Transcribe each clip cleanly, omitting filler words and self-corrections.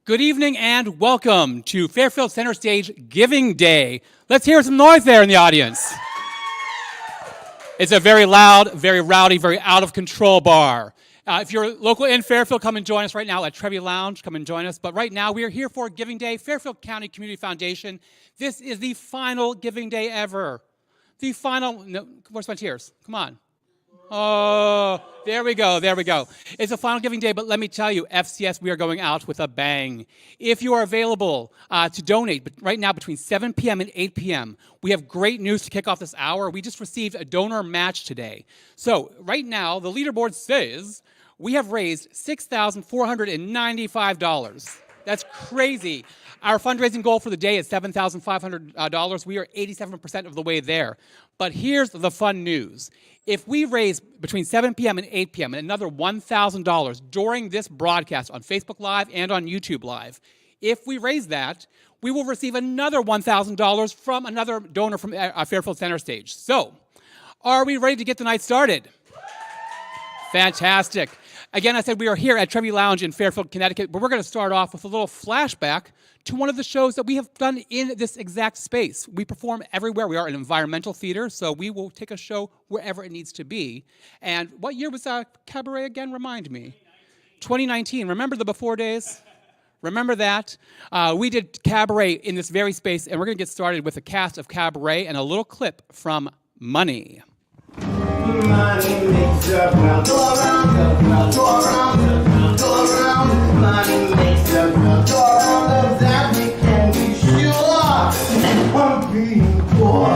Good evening and welcome to Fairfield Center Stage Giving Day. Let's hear some noise there in the audience. It's a very loud, very rowdy, very out of control bar. If you're local in Fairfield, come and join us right now at Trevi Lounge. Come and join us. But right now we are here for Giving Day, Fairfield County Community Foundation. This is the final Giving Day ever. The final, no, where's my tears? Come on. Oh, there we go, there we go. It's a final Giving Day, but let me tell you, FCS, we are going out with a bang. If you are available to donate right now between 7 p.m. and 8 p.m., we have great news to kick off this hour. We just received a donor match today. So right now, the leaderboard says we have raised $6,495. That's crazy. Our fundraising goal for the day is $7,500. We are 87% of the way there. But here's the fun news. If we raise between 7 p.m. and 8 p.m. another $1,000 during this broadcast on Facebook Live and on YouTube Live, if we raise that, we will receive another $1,000 from another donor from Fairfield Center Stage. So, are we ready to get the night started? Fantastic. Again, I said we are here at Trevi Lounge in Fairfield, Connecticut, but we're going to start off with a little flashback to one of the shows that we have done in this exact space. We perform everywhere. We are an environmental theater, so we will take a show wherever it needs to be. And what year was Cabaret again? Remind me. 2019. Remember the before days? Remember that? We did Cabaret in this very space, and we're going to get started with a cast of Cabaret and a little clip from Money. Money makes the world go around, go around, go around. Money makes the world go around. Of that we can be sure. I'm being poor.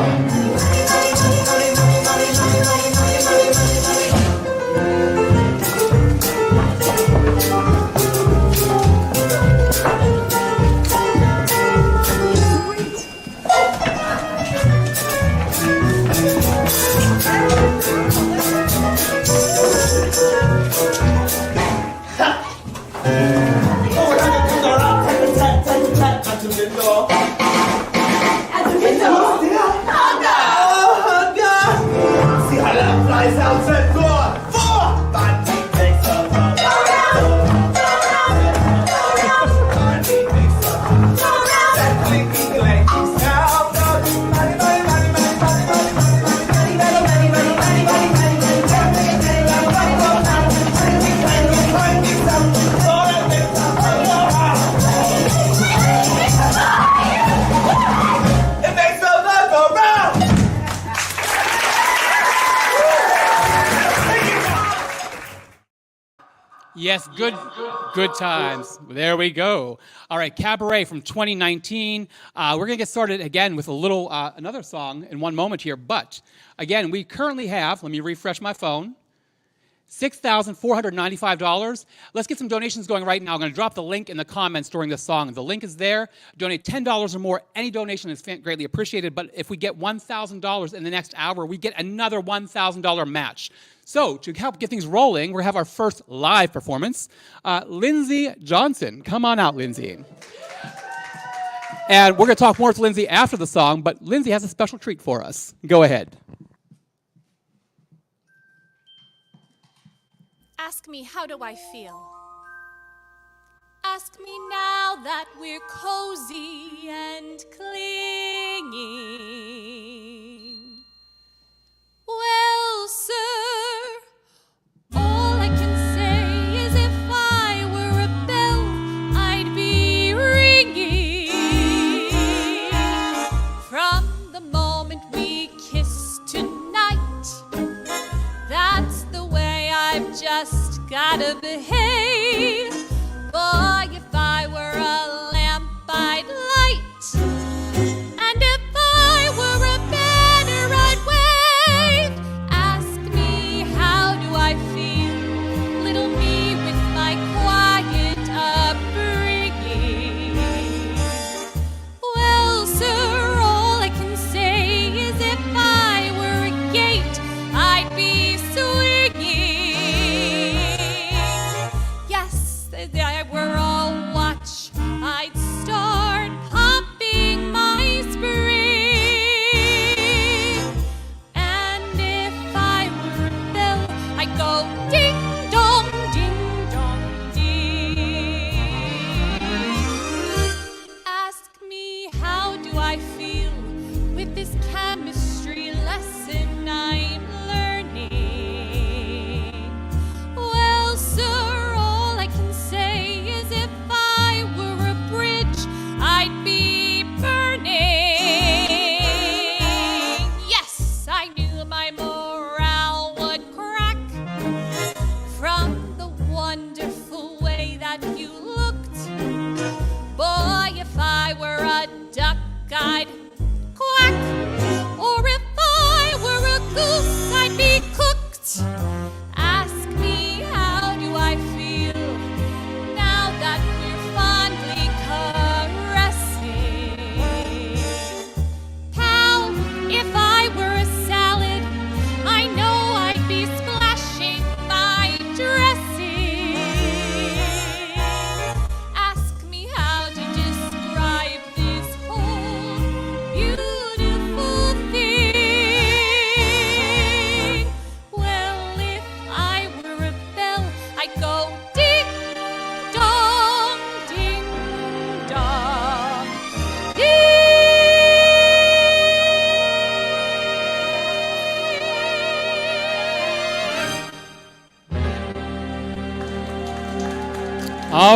Yes, good times. There we go. All right, Cabaret from 2019. We're going to get started again with a little, another song in one moment here. But, again, we currently have, let me refresh my phone, $6,495. Let's get some donations going right now. I'm going to drop the link in the comments during this song. The link is there. Donate $10 or more. Any donation is greatly appreciated. But if we get $1,000 in the next hour, we get another $1,000 match. So, to help get things rolling, we're going to have our first live performance. Lindsay Johnson. Come on out, Lindsay. And we're going to talk more to Lindsay after the song, but Lindsay has a special treat for us. Go ahead. Ask me, how do I feel? Ask me now that we're cozy and clinging. Well, sir, all I can say is if I were a bell, I'd be ringing. From the moment we kissed tonight, that's the way I've just gotta behave. Boy, if I were a lamp, I'd light. And if I were a banner, I'd wave. Ask me, how do I feel? Little me with my quiet upbringing. Well, sir, all I can say is if I were a gate, I'd be swinging.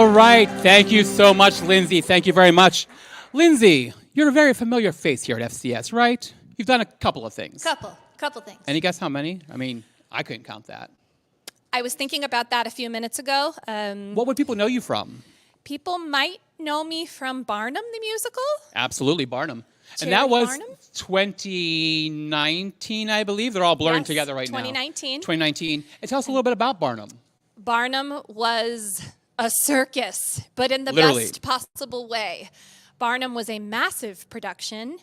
right. Thank you so much, Lindsay. Thank you very much. Lindsay, you're a very familiar face here at FCS, right? You've done a couple of things. Couple things. Any guess how many? I mean, I couldn't count that. I was thinking about that a few minutes ago. What would people know you from? People might know me from Barnum the musical. Absolutely, Barnum. And Charity that was Barnum? 2019, I believe. They're all blurring Yes, together right 2019. now. 2019. And tell us a little bit about Barnum. Barnum was a circus, but in the Literally. best possible way. Barnum was a massive production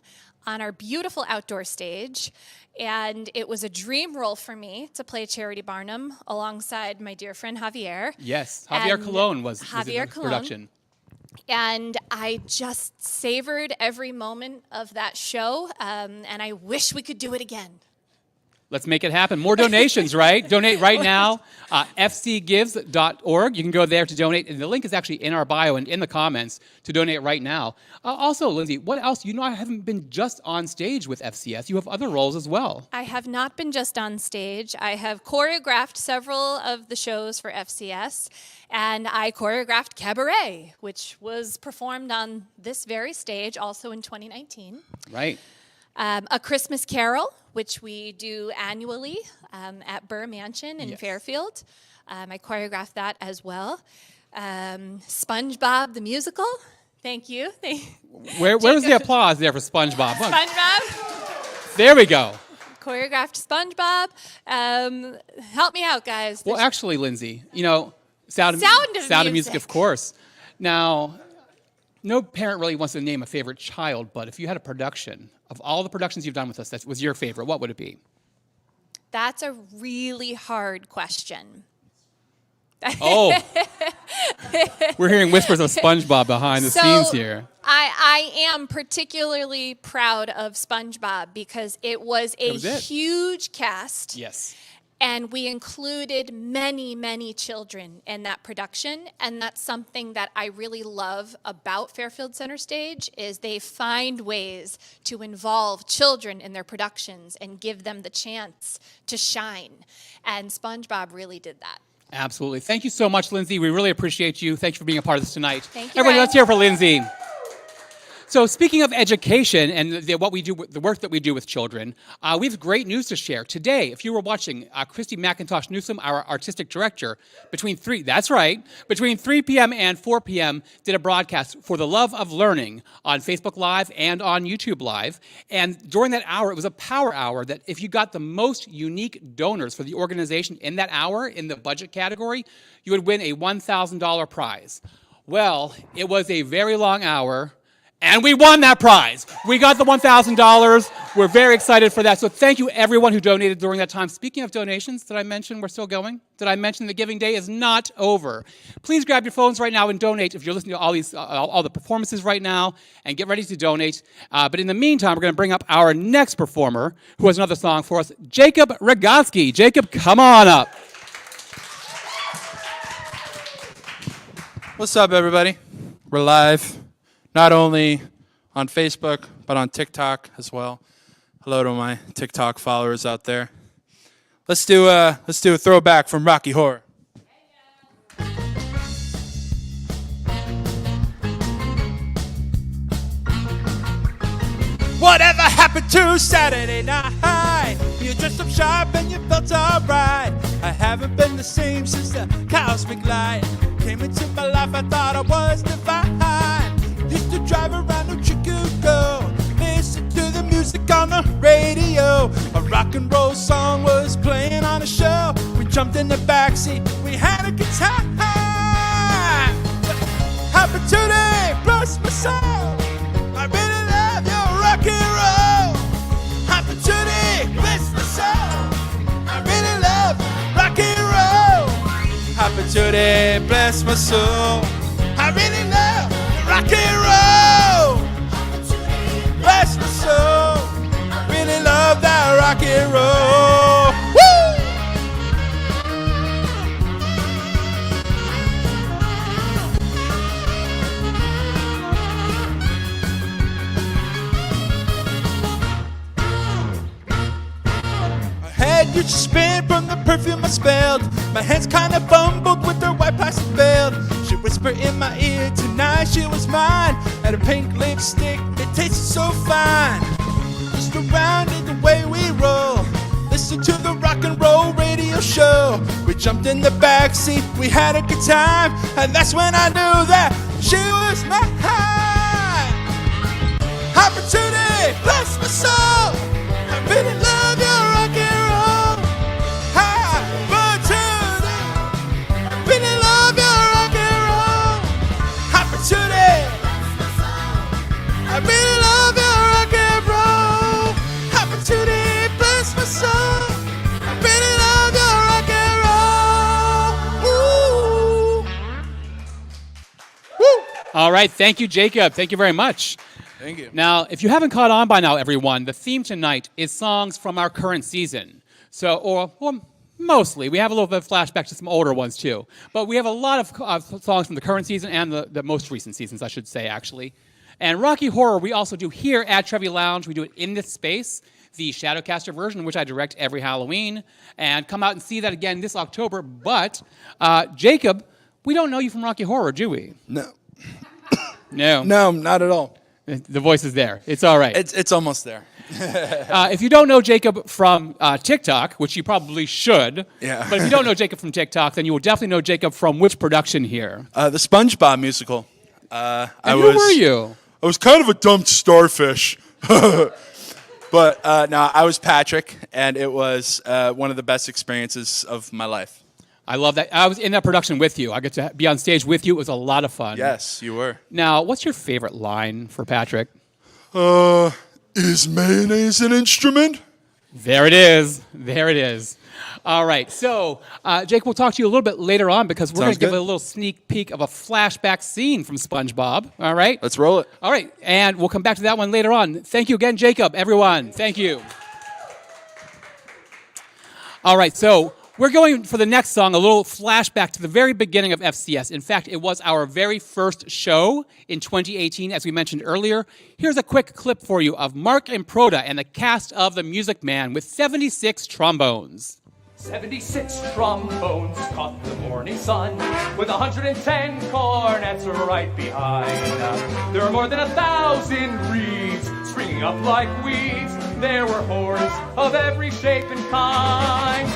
on our beautiful outdoor stage, and it was a dream role for me to play Charity Barnum alongside my dear friend Javier. Yes, Javier And Colon was in Javier the Colon. production. And I just savored every moment of that show, and I wish we could do it again. Let's make it happen. More donations, right? Donate right now. fcgives.org. You can go there to donate. And the link is actually in our bio and in the comments to donate right now. Also, Lindsay, what else? You know I haven't been just on stage with FCS. You have other roles as well. I have not been just on stage. I have choreographed several of the shows for FCS, and I choreographed Cabaret, which was performed on this very stage also in 2019. Right. A Christmas Carol, which we do annually at Burr Mansion in Yes. Fairfield. I choreographed that as well. SpongeBob the musical. Thank you. Where was the applause there for SpongeBob? Look, SpongeBob. there we go. Choreographed SpongeBob. Help me out, guys. Well, actually, Lindsay, you know, Sound of Music, Music. of course. Now, no parent really wants to name a favorite child, but if you had a production, of all the productions you've done with us, that was your favorite, what would it be? That's a really hard question. Oh, we're hearing whispers of SpongeBob behind the scenes here. I am particularly proud of SpongeBob because it was a was it. huge cast. Yes. And we included many, many children in that production. And that's something that I really love about Fairfield Center Stage is they find ways to involve children in their productions and give them the chance to shine. And SpongeBob really did that. Absolutely. Thank you so much, Lindsay. We really appreciate you. Thank you for being a part of this tonight. Thank you, Everybody, Ryan. let's hear it for Lindsay. So speaking of education and what we do, the work that we do with children, we have great news to share. Today, if you were watching, Christy McIntosh Newsom, our artistic director, between 3 p.m. and 4 p.m. did a broadcast for the love of learning on Facebook Live and on YouTube Live. And during that hour, it was a power hour that if you got the most unique donors for the organization in that hour, in the budget category, you would win a $1,000 prize. Well, it was a very long hour. And we won that prize. We got the $1,000. We're very excited for that. So thank you, everyone who donated during that time. Speaking of donations, did I mention we're still going? Did I mention the Giving Day is not over? Please grab your phones right now and donate if you're listening to all the performances right now, and get ready to donate. But in the meantime, we're going to bring up our next performer, who has another song for us, Jacob Rogotsky. Jacob, come on up. What's up, everybody? We're live. Not only on Facebook, but on TikTok as well. Hello to my TikTok followers out there. Let's do a throwback from Rocky Horror. Whatever happened to Saturday night? You dressed up sharp and you felt alright. I haven't been the same since the cosmic light came into my life. I thought I was divine. Used to drive around to Chicago, listen to the music on the radio. A rock and roll song was playing on a show. We jumped in the backseat, we had a good time. Opportunity bless my soul. I really love your rock and roll. Opportunity bless my soul. I really love rock and roll. Opportunity bless my soul. I really love rock and roll. Bless my soul. Really love that rock and roll. Woo! My head used to spin from the perfume I smelled. My hands kind of fumbled with her white plastic belt. She whisper in my ear, tonight she was mine. Had a pink lipstick, it tasted so fine. Just around it the way we roll, listen to the rock and roll radio show. We jumped in the backseat, we had a good time, and that's when I knew that she was mine. Opportunity, bless my soul. I really love your rock and roll. Opportunity, I really love your rock and roll. Opportunity, I really love your rock and roll. Opportunity, bless my soul. I really love your rock and roll. Ooh. Woo. All right, thank you, Jacob. Thank you very much. Thank you. Now, if you haven't caught on by now, everyone, the theme tonight is songs from our current season. So, or mostly. We have a little bit of flashback to some older ones, too. But we have a lot of songs from the current season and the most recent seasons, I should say, actually. And Rocky Horror, we also do here at Trevi Lounge. We do it in this space, the Shadowcaster version, which I direct every Halloween. And come out and see that again this October. But, Jacob, we don't know you from Rocky Horror, do we? No. No. No, not at all. The voice is there. It's all right. It's almost there. If you don't know Jacob from TikTok, which you probably should, Yeah. but if you don't know Jacob from TikTok, then you will definitely know Jacob from which production here? The SpongeBob musical. And who were you? I was kind of a dumb starfish. But no, I was Patrick, and it was one of the best experiences of my life. I love that. I was in that production with you. I get to be on stage with you. It was a lot of fun. Yes, you were. Now, what's your favorite line for Patrick? Is mayonnaise an instrument? There it is. There it is. All right. So, Jake, we'll talk to you a little bit later on because we're going to give a little sneak peek of a flashback scene from SpongeBob. All right? Let's roll it. All right. And we'll come back to that one later on. Thank you again, Jacob, everyone. Thank you. All right. So, we're going for the next song, a little flashback to the very beginning of FCS. In fact, it was our very first show in 2018, as we mentioned earlier. Here's a quick clip for you of Mark and Proda and the cast of The Music Man with 76 trombones. 76 trombones caught the morning sun, with 110 cornets right behind. There were more than 1,000 reeds springing up like weeds. There were horns of every shape and kind,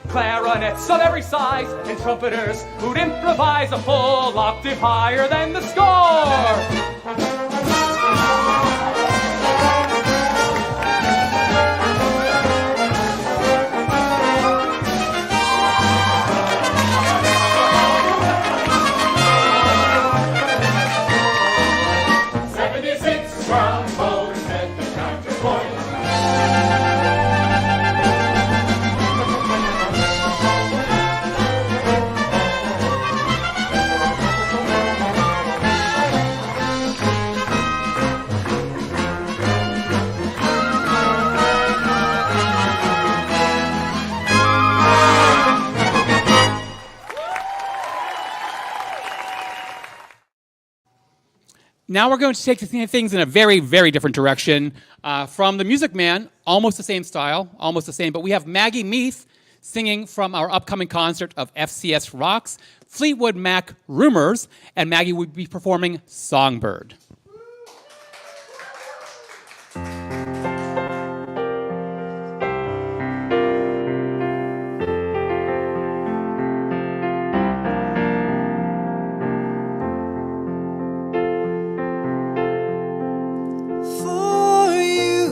clarinets of every size, and trumpeters who'd improvise a full octave higher than the score. Now we're going to take things in a very, very different direction. From The Music Man, almost the same style, almost the same, but we have Maggie Meath singing from our upcoming concert of FCS Rocks, Fleetwood Mac Rumors, and Maggie would be performing Songbird. For you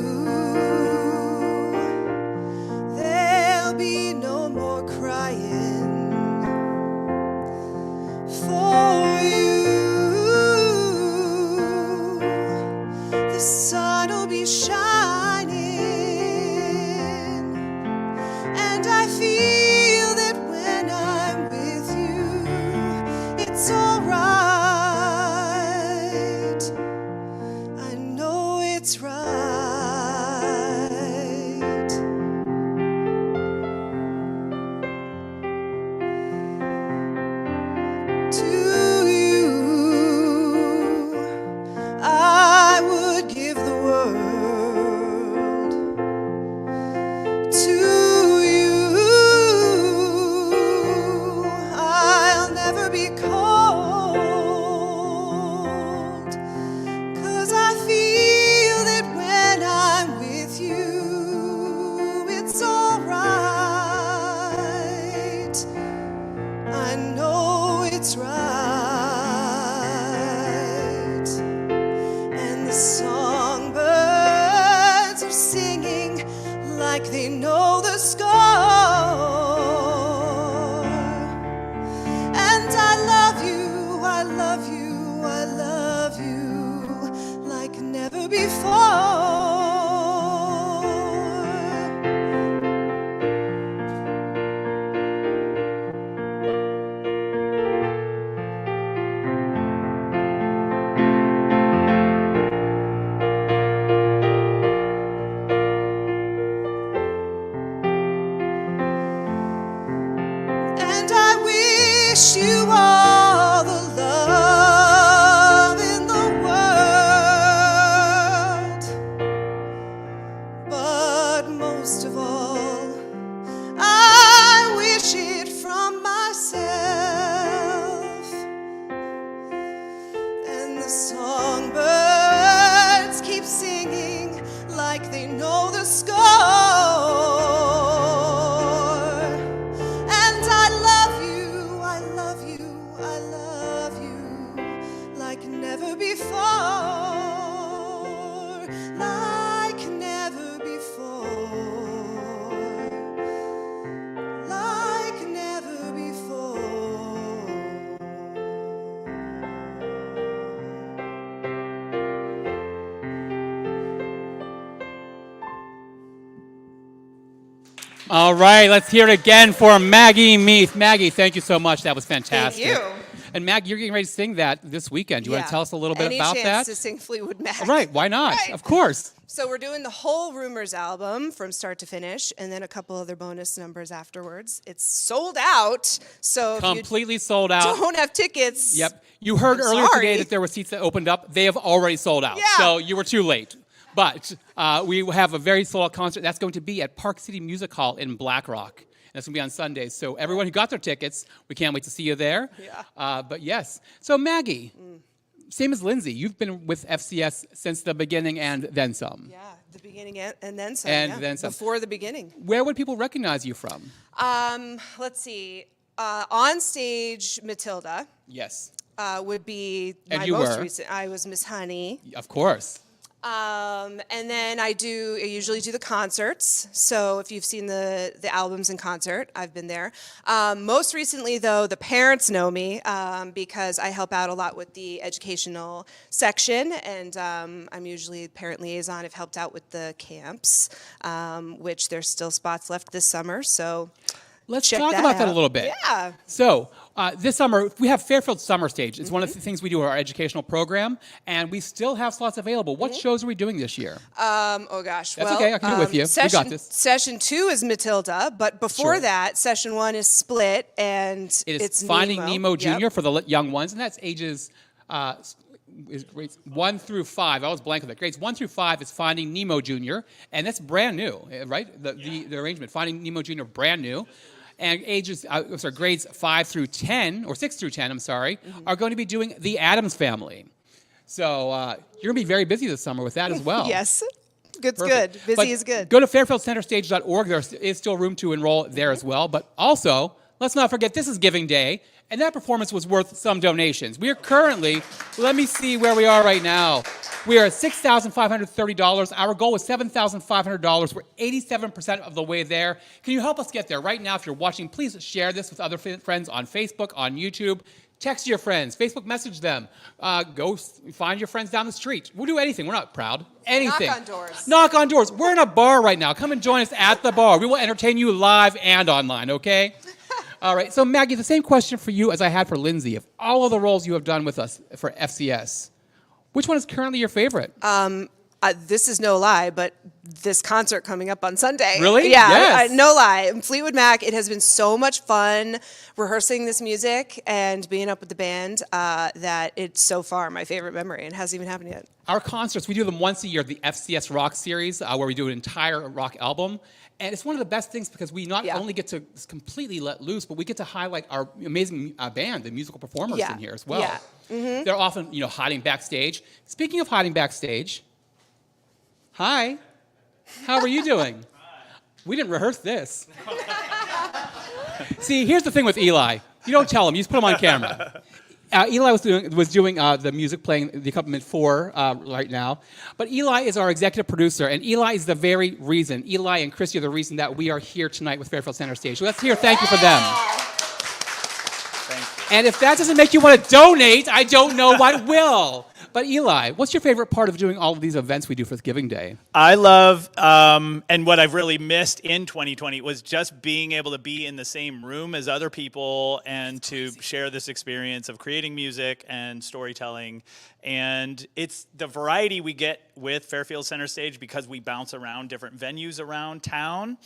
never before. And I wish you all the love in the world. But most of all, I wish it from myself. And the songbirds keep singing like they know the score. And I love you, I love you, I love you like never before, like never before, like never before. All right, let's hear it again for Maggie Meath. Maggie, thank you so much. That was fantastic. Thank you. And Maggie, you're getting ready to sing that this weekend. Do you want to tell us a little bit Any about chance that? to sing Fleetwood Mac. All right, why not? Right. Of course. So we're doing the whole Rumors album from start to finish, and then a couple other bonus numbers afterwards. It's sold out, so if Completely sold out. you don't have tickets, Yep. You heard I'm earlier sorry. today that there were seats that opened up. They have already sold out. Yeah. So you were too late. But we have a very sold out concert. That's going to be at Park City Music Hall in Black Rock. And that's going to be on Sundays. So everyone who got their tickets, we can't wait to see you there. Yeah. But yes. So Maggie, same as Lindsay, you've been with FCS since the beginning and then some. Yeah, the beginning and then some. And yeah, then some. Before the beginning. Where would people recognize you from? Let's see. On stage, Matilda Yes. would be And my you most were? recent. I was Miss Honey. Of course. And then I usually do the concerts. So if you've seen the albums in concert, I've been there. Most recently, though, the parents know me because I help out a lot with the educational section, and I'm usually parent liaison. I've helped out with the camps, which there's still spots left this summer. So Let's check talk that about that a out. little bit. Yeah. So this summer, we have Fairfield Summer Stage. It's one of the things we do in our educational program, and we still have slots available. What shows are we doing this year? Oh gosh. That's well, okay, I can do it with you. We Session, got this. Session 2 is Matilda, but before Sure. that, Session 1 is Split, and It is it's Finding Nemo Jr. Yep. for the young ones, and that's ages is grades 1 through 5. I was blank with that. Grades 1 through 5 is Finding Nemo Jr., and that's brand new, right? The arrangement, Finding Nemo Jr., brand new. And grades 5 through 10, or 6 through 10, are going to be doing The Addams Family. So you're going to be very busy this summer with that as well. Yes. Good's Perfect. good. Busy But is good. Go to fairfieldcenterstage.org. There is still room to enroll there as well. But also, let's not forget, this is Giving Day, and that performance was worth some donations. We are currently, let me see where we are right now. We are at $6,530. Our goal was $7,500. We're 87% of the way there. Can you help us get there? Right now, if you're watching, please share this with other friends on Facebook, on YouTube. Text your friends. Facebook message them. Go find your friends down the street. We'll do anything. We're not proud. Anything. Knock on doors. Knock on doors. We're in a bar right now. Come and join us at the bar. We will entertain you live and online, okay? All right. So, Maggie, the same question for you as I had for Lindsay. Of all of the roles you have done with us for FCS, which one is currently your favorite? This is no lie, but this concert coming up on Sunday. Really? Yeah, Yes. no lie. Fleetwood Mac, it has been so much fun rehearsing this music and being up with the band that it's so far my favorite memory, and it hasn't even happened yet. Our concerts, we do them once a year, the FCS Rock Series, where we do an entire rock album. And it's one of the best things because we not only get to completely let loose, but we get to highlight our amazing band, the musical performers in here as well. Yeah. Mm-hmm. They're often, hiding backstage. Speaking of hiding backstage, hi, how are you doing? We didn't rehearse this. See, here's the thing with Eli. You don't tell him, you just put him on camera. Eli was doing the music, playing the accompaniment for right now. But Eli is our executive producer, and Eli is the very reason. Eli and Christy are the reason that we are here tonight with Fairfield Center Stage. So let's hear thank you for them. Thank you. And if that doesn't make you want to donate, I don't know what will. But Eli, what's your favorite part of doing all of these events we do for Giving Day? I love, and what I've really missed in 2020 was just being able to be in the same room as other people and to share this experience of creating music and storytelling. And it's the variety we get with Fairfield Center Stage because we bounce around different venues around town.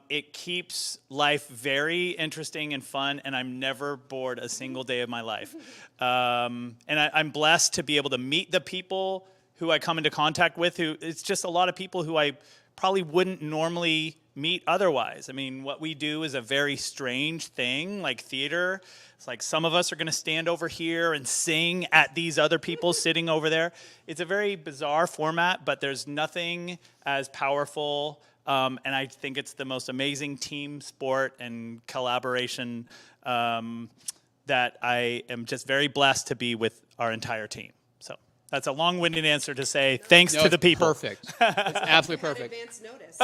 It keeps life very interesting and fun, and I'm never bored a single day of my life. And I'm blessed to be able to meet the people who I come into contact with, who it's just a lot of people who I probably wouldn't normally meet otherwise. I mean, what we do is a very strange thing, like theater. It's like some of us are going to stand over here and sing at these other people sitting over there. It's a very bizarre format, but there's nothing as powerful. And I think it's the most amazing team sport and collaboration that I am just very blessed to be with our entire team. So that's a long-winded answer to say thanks to the people. Perfect. It's absolutely perfect. Advance notice.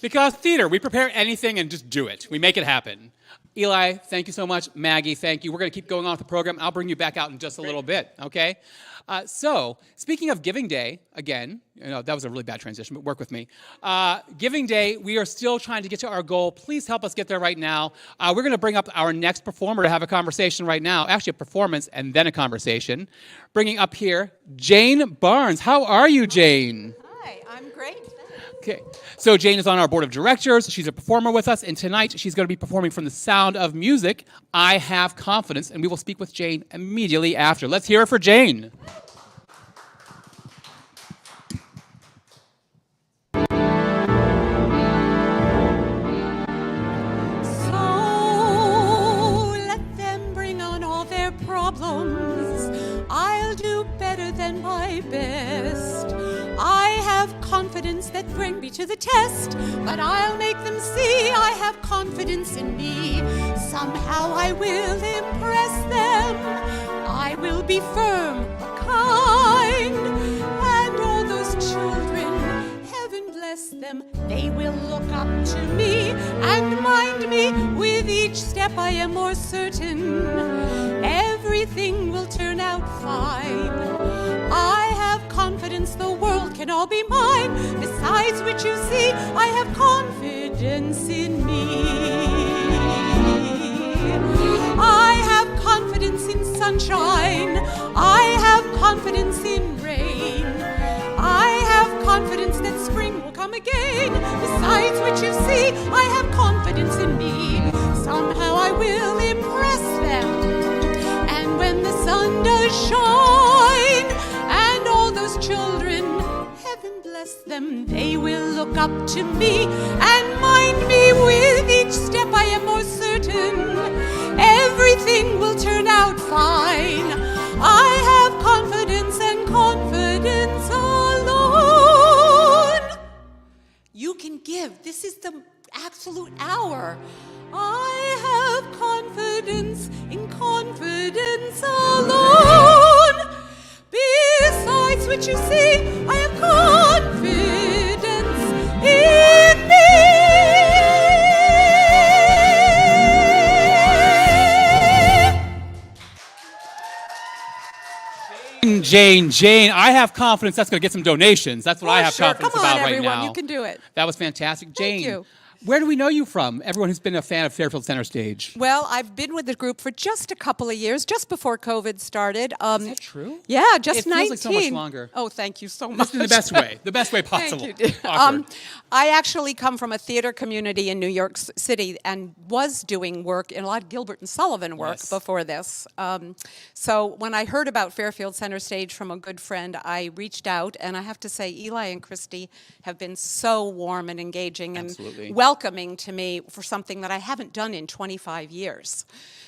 Because theater, we prepare anything and just do it. We make it happen. Eli, thank you so much. Maggie, thank you. We're going to keep going on with the program. I'll bring you back out in just a little bit, okay? So, speaking of Giving Day, again, that was a really bad transition, but work with me. Giving Day, we are still trying to get to our goal. Please help us get there right now. We're going to bring up our next performer to have a conversation right now. Actually, a performance and then a conversation. Bringing up here, Jane Barnes. How are you, Jane? Hi, I'm great. Okay, so Jane is on our board of directors. She's a performer with us, and tonight she's going to be performing from The Sound of Music, I Have Confidence, and we will speak with Jane immediately after. Let's hear it for Jane. So let them bring on all their problems. I'll do better than my best. I have confidence that bring me to the test, but I'll make them see I have confidence in me. Somehow I will impress them. I will be firm, kind, and all those children, heaven bless them, they will look up to me and mind me. With each step I am more certain everything will turn out fine. I have confidence the world can all be mine. Besides which you see, I have confidence in me. I have confidence in sunshine. I have confidence in rain. I have confidence that spring will come again. Besides which you see, I have confidence in me. Somehow I will impress them. And when the sun does shine, and all those children, heaven bless them, they will look up to me and mind me. With each step I am more certain everything will turn out fine. I have confidence, and confidence alone you can give. This is the absolute hour. I have confidence in confidence alone. Besides which you see, I have confidence in me. Jane, I have confidence that's going to get some donations. That's what I have confidence Come on, about right everyone, now. you can do it. That was fantastic. Jane, you. where do we know you from? Everyone who's been a fan of Fairfield Center Stage. Well, I've been with the group for just a couple of years, just before COVID started. Is that true? Yeah, just It 19. feels like so much longer. Oh, thank you so much. In the best way possible. Thank you. Awkward. I actually come from a theater community in New York City and was doing work in a lot of Gilbert and Sullivan work Yes. before this. So when I heard about Fairfield Center Stage from a good friend, I reached out, and I have to say Eli and Christy have been so warm and engaging and Absolutely. welcoming to me for something that I haven't done in 25 years.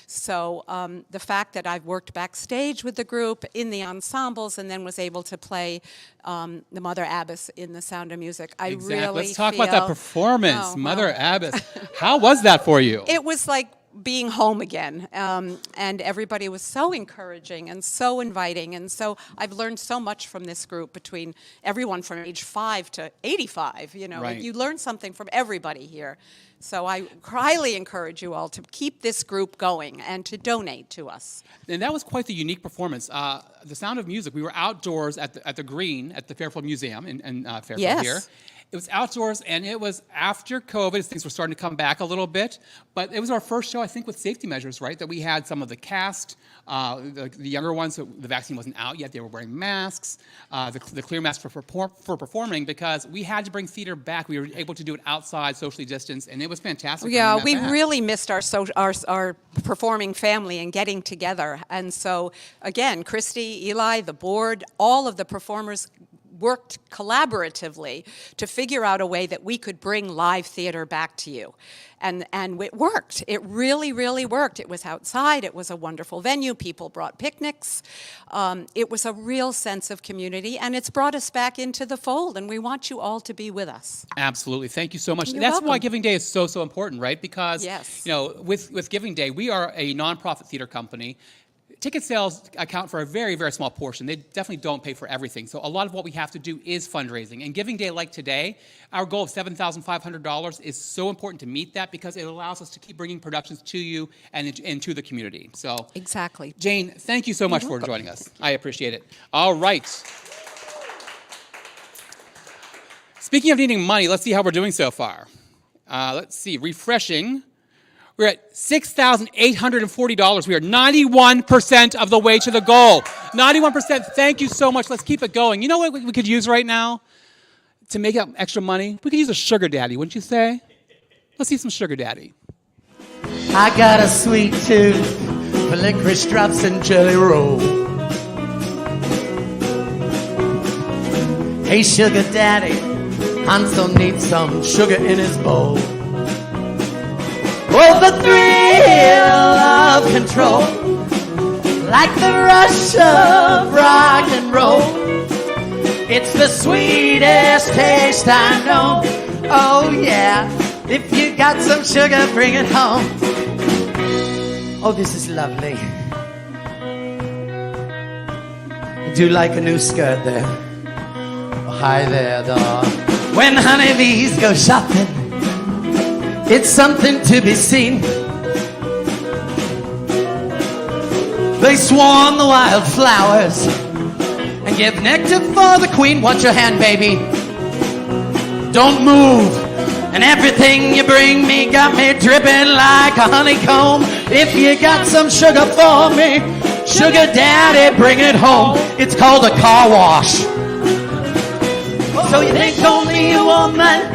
So the fact that I've worked backstage with the group in the ensembles and then was able to play the Mother Abbess in The Sound of Music, Exactly. really Let's talk about that feel- performance, Oh, Mother well. Abbess. How was that for you? It was like being home again. And everybody was so encouraging and so inviting. And so I've learned so much from this group, between everyone from age 5 to 85. You know, Right. you learn something from everybody here. So I highly encourage you all to keep this group going and to donate to us. And that was quite the unique performance. The Sound of Music, we were outdoors at the Green at the Fairfield Museum in Fairfield Yes. here. It was outdoors, and it was after COVID, as things were starting to come back a little bit. But it was our first show, I think, with safety measures, right? That we had some of the cast, the younger ones, so the vaccine wasn't out yet. They were wearing masks, the clear masks for performing, because we had to bring theater back. We were able to do it outside, socially distanced, and it was fantastic. Yeah, bringing we that back. really missed our performing family and getting together. And so, again, Christy, Eli, the board, all of the performers worked collaboratively to figure out a way that we could bring live theater back to you. And it worked. It really, really worked. It was outside. It was a wonderful venue. People brought picnics. It was a real sense of community, and it's brought us back into the fold, and we want you all to be with us. Absolutely. Thank you so much. You're That's why welcome. Giving Day is so important, right? Because, Yes. you know, with Giving Day, we are a nonprofit theater company. Ticket sales account for a very, very small portion. They definitely don't pay for everything. So a lot of what we have to do is fundraising. And Giving Day like today, our goal of $7,500 is so important to meet that, because it allows us to keep bringing productions to you and to the community. So Exactly. Jane, thank you so much for joining us. I appreciate it. All right. Speaking of needing money, let's see how we're doing so far. Let's see, refreshing. We're at $6,840. We are 91% of the way to the goal. 91%. Thank you so much. Let's keep it going. You know what we could use right now to make up extra money? We could use a sugar daddy, wouldn't you say? Let's see some sugar daddy. I got a sweet tooth for licorice drops and jelly roll. Hey, sugar daddy, Hansel needs some sugar in his bowl. Oh, the thrill of control, like the rush of rock and roll. It's the sweetest taste I know. Oh yeah, if you got some sugar, bring it home. Oh, this is lovely. I do like a new skirt there. Oh, hi there, dog. When honeybees go shopping, it's something to be seen. They swarm the wildflowers and give nectar for the queen. Watch your hand, baby. Don't move. And everything you bring me got me dripping like a honeycomb. If you got some sugar for me, sugar daddy, bring it home. It's called a car wash. So you think only a woman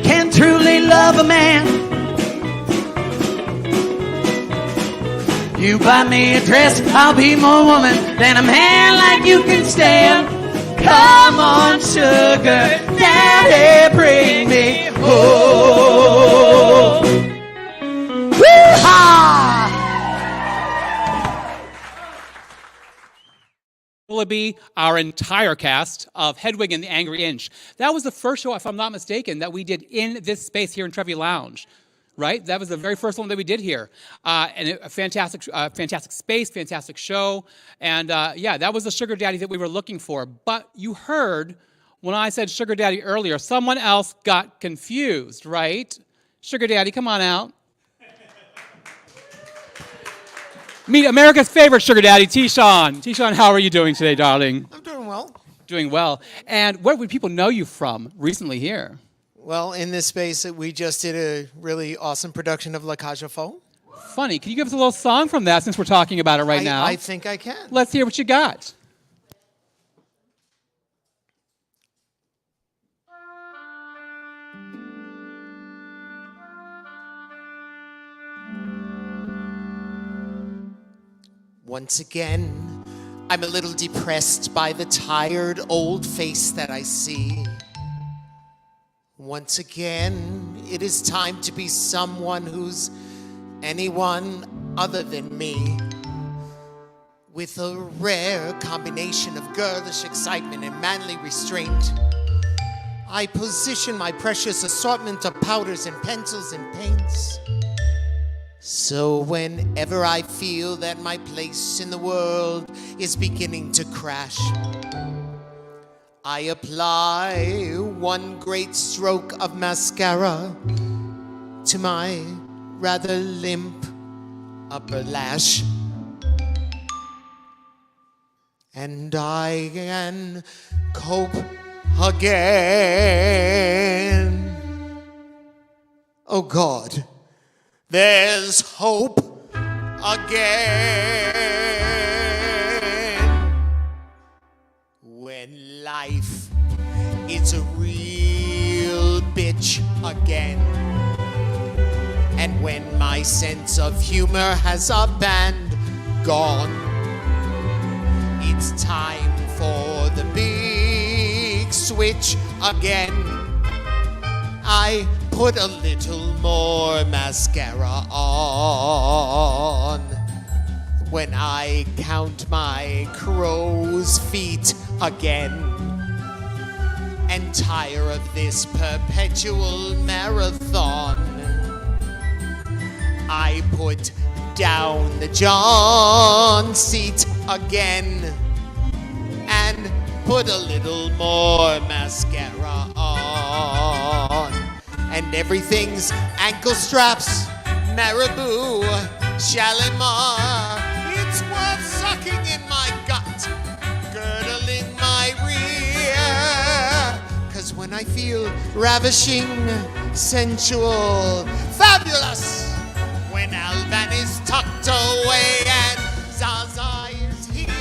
can truly love a man? You buy me a dress, I'll be more woman than a man like you can stand. Come on, sugar daddy, bring me home. Woo-ha! Willoughby, our entire cast of Hedwig and the Angry Inch. That was the first show, if I'm not mistaken, that we did in this space here in Trevi Lounge, right? That was the very first one that we did here. And a fantastic space, fantastic show. And yeah, that was the sugar daddy that we were looking for. But you heard when I said sugar daddy earlier, someone else got confused, right? Sugar daddy, come on out. Meet America's favorite sugar daddy, T-Shawn. T-Shawn, how are you doing today, darling? I'm doing well. Doing well. And where would people know you from recently here? Well, in this space, we just did a really awesome production of La Cage aux Folles. Funny. Can you give us a little song from that since we're talking about it right now? I think I can. Let's hear what you got. Once again, I'm a little depressed by the tired old face that I see. Once again, it is time to be someone who's anyone other than me. With a rare combination of girlish excitement and manly restraint, I position my precious assortment of powders and pencils and paints So whenever I feel that my place in the world is beginning to crash, I apply one great stroke of mascara to my rather limp upper lash. And I can cope again. Oh God, there's hope again. When life is a real bitch again. And when my sense of humor has up and gone, it's time for the big switch again. I put a little more mascara on when I count my crow's feet again and tire of this perpetual marathon. I put down the John seat again and put a little more mascara on. And everything's ankle straps, Marabou, Shalimar. It's worth sucking in my gut, girdling my rear. 'Cause when I feel ravishing, sensual, fabulous, when Alban is tucked away and Zaza is here,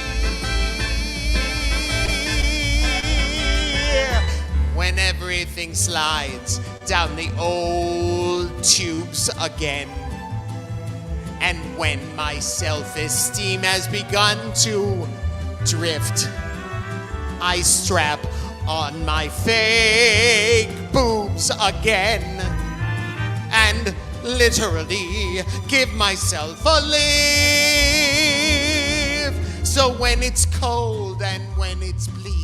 when everything slides down the old tubes again, and when my self-esteem has begun to drift, I strap on my fake boobs again and literally give myself a lift. So when it's cold and when it's bleak,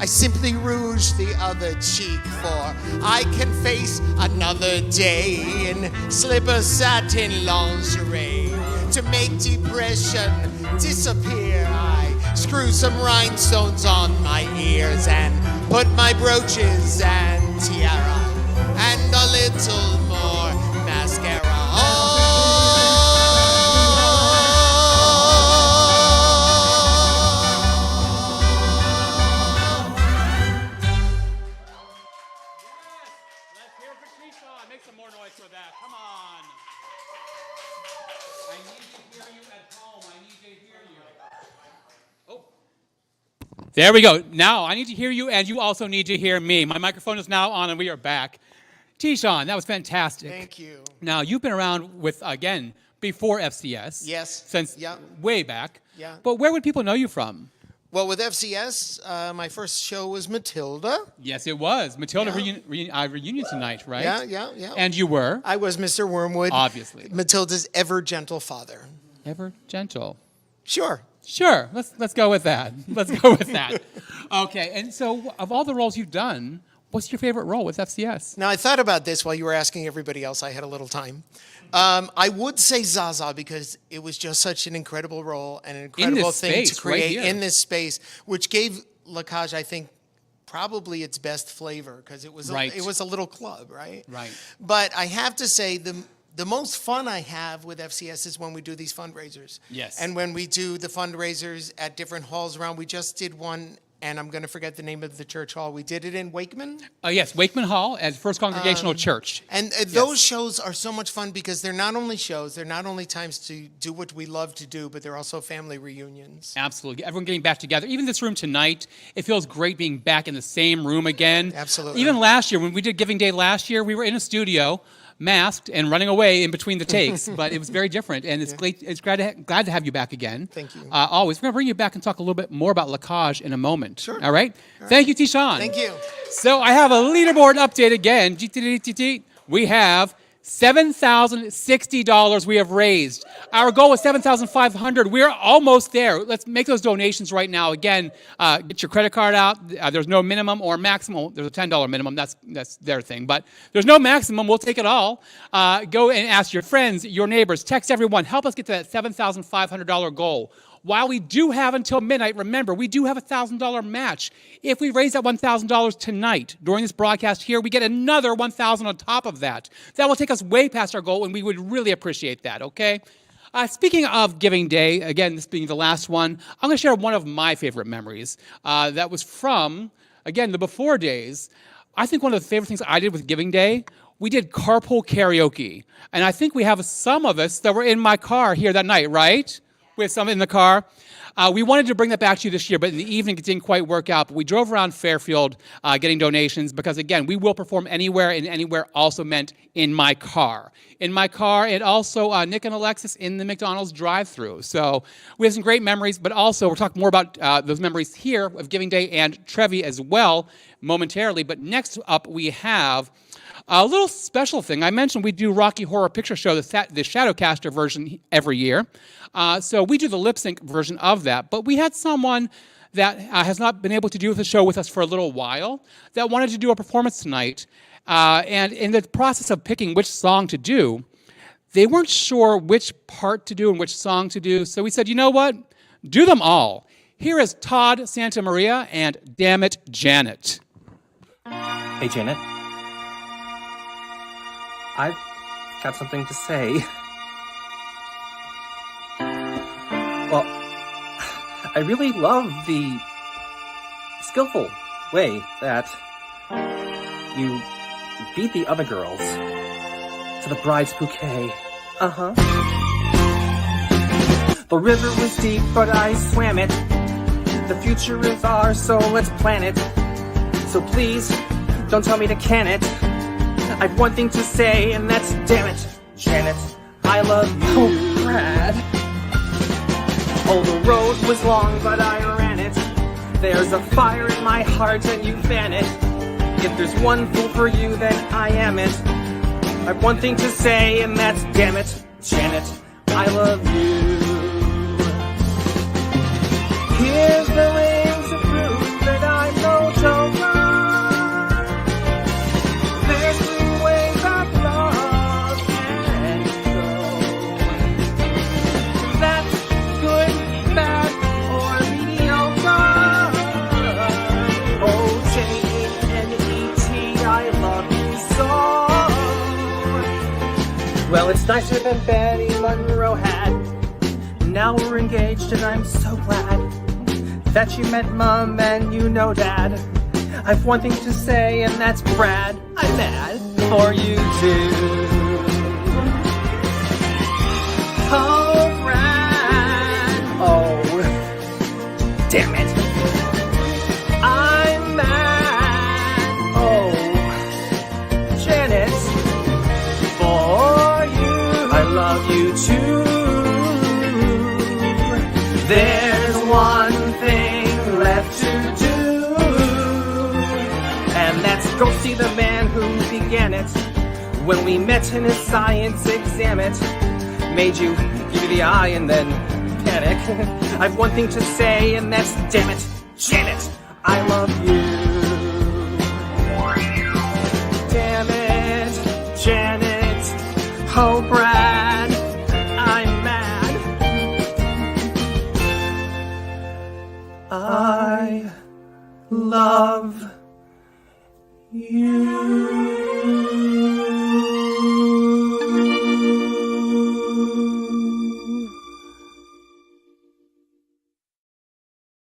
I simply rouge the other cheek, for I can face another day in slipper satin lingerie. To make depression disappear, I screw some rhinestones on my ears and put my brooches and tiara and a little more mascara on. Let's hear for Keyshawn. Make some more noise for that. Come on. I need to hear you at home. I need to hear you. Oh. There we go. Now I need to hear you, and you also need to hear me. My microphone is now on, and we are back. Keyshawn, that was fantastic. Thank you. Now, you've been around with, again, before FCS. Yes. Since Yeah. way back. Yeah. But where would people know you from? Well, with FCS, my first show was Matilda. Yes, it was. Matilda Yeah. reunion tonight, right? Yeah. And you were? I was Mr. Wormwood. Obviously. Matilda's ever gentle father. Ever gentle. Sure. Sure. Let's go with that. Let's go with that. Okay. And so, of all the roles you've done, what's your favorite role with FCS? Now, I thought about this while you were asking everybody else. I had a little time. I would say Zaza because it was just such an incredible role and an incredible thing space, to right create here. in this space, which gave La Cage, I think, probably its best flavor because it was Right. it was a little club, right? Right. But I have to say the most fun I have with FCS is when we do these fundraisers. Yes. And when we do the fundraisers at different halls around. We just did one, and I'm going to forget the name of the church hall. We did it in Wakeman. Yes, Wakeman Hall as First Congregational Church. And those shows are so much fun because they're not only shows, they're not only times to do what we love to do, but they're also family reunions. Absolutely. Everyone getting back together. Even this room tonight, it feels great being back in the same room again. Absolutely. Even last year, when we did Giving Day last year, we were in a studio, masked and running away in between the takes, but it was very different, and it's great. It's glad to have you back again. Thank you. Always. We're going to bring you back and talk a little bit more about La Cage in a moment. Sure. All right? Thank you, Tishan. Thank you. So I have a leaderboard update again. We have $7,060 we have raised. Our goal was $7,500. We're almost there. Let's make those donations right now. Again, get your credit card out. There's no minimum or maximum. There's a $10 minimum. That's their thing. But there's no maximum. We'll take it all. Go and ask your friends, your neighbors. Text everyone. Help us get to that $7,500 goal. While we do have until midnight, remember, we do have a $1,000 match. If we raise that $1,000 tonight during this broadcast here, we get another $1,000 on top of that. That will take us way past our goal, and we would really appreciate that, okay? Speaking of Giving Day, again, this being the last one, I'm going to share one of my favorite memories. That was from, again, the before days. I think one of the favorite things I did with Giving Day, we did carpool karaoke. And I think we have some of us that were in my car here that night, right? We have some in the car. We wanted to bring that back to you this year, but in the evening it didn't quite work out. But we drove around Fairfield getting donations because, again, we will perform anywhere, and anywhere also meant in my car. In my car, and also Nick and Alexis in the McDonald's drive-thru. So we have some great memories, but also we'll talk more about those memories here of Giving Day and Trevi as well momentarily. But next up we have a little special thing. I mentioned we do Rocky Horror Picture Show, the Shadowcaster version every year. So we do the lip sync version of that. But we had someone that has not been able to do the show with us for a little while that wanted to do a performance tonight. And in the process of picking which song to do, they weren't sure which part to do and which song to do. So we said, you know what? Do them all. Here is Todd Santamaria and Damn It, Janet. Hey, Janet. I've got something to say. Well, I really love the skillful way that you beat the other girls to the bride's bouquet. Uh-huh. The river was deep, but I swam it. The future is ours, so let's plan it. So please, don't tell me to can it. I've one thing to say, and that's damn it, Janet, I love you. Oh, Brad. Oh, the road was long, but I ran it. There's a fire in my heart, and you fan it. If there's one fool for you, then I am it. I've one thing to say, and that's damn it, Janet, I love you. Here's the ring to prove that I'm no joker. There's three ways of love can go. That's good, bad, or mediocre. O-J-A-N-E-T, I love you so. Well, it's nicer than Betty Monroe had. Now we're engaged and I'm so glad that you met Mom and you know Dad. I've one thing to say, and that's Brad, I'm mad for you too. Oh, Brad. Oh, damn it. I'm mad. Oh, Janet, for you. I love you too. There's one thing left to do, and that's go see the man who began it. When we met in his science exam, it made you give me the eye and then panic. I've one thing to say, and that's damn it, Janet, I love you. Damn it, Janet, oh Brad, I'm mad. I love you.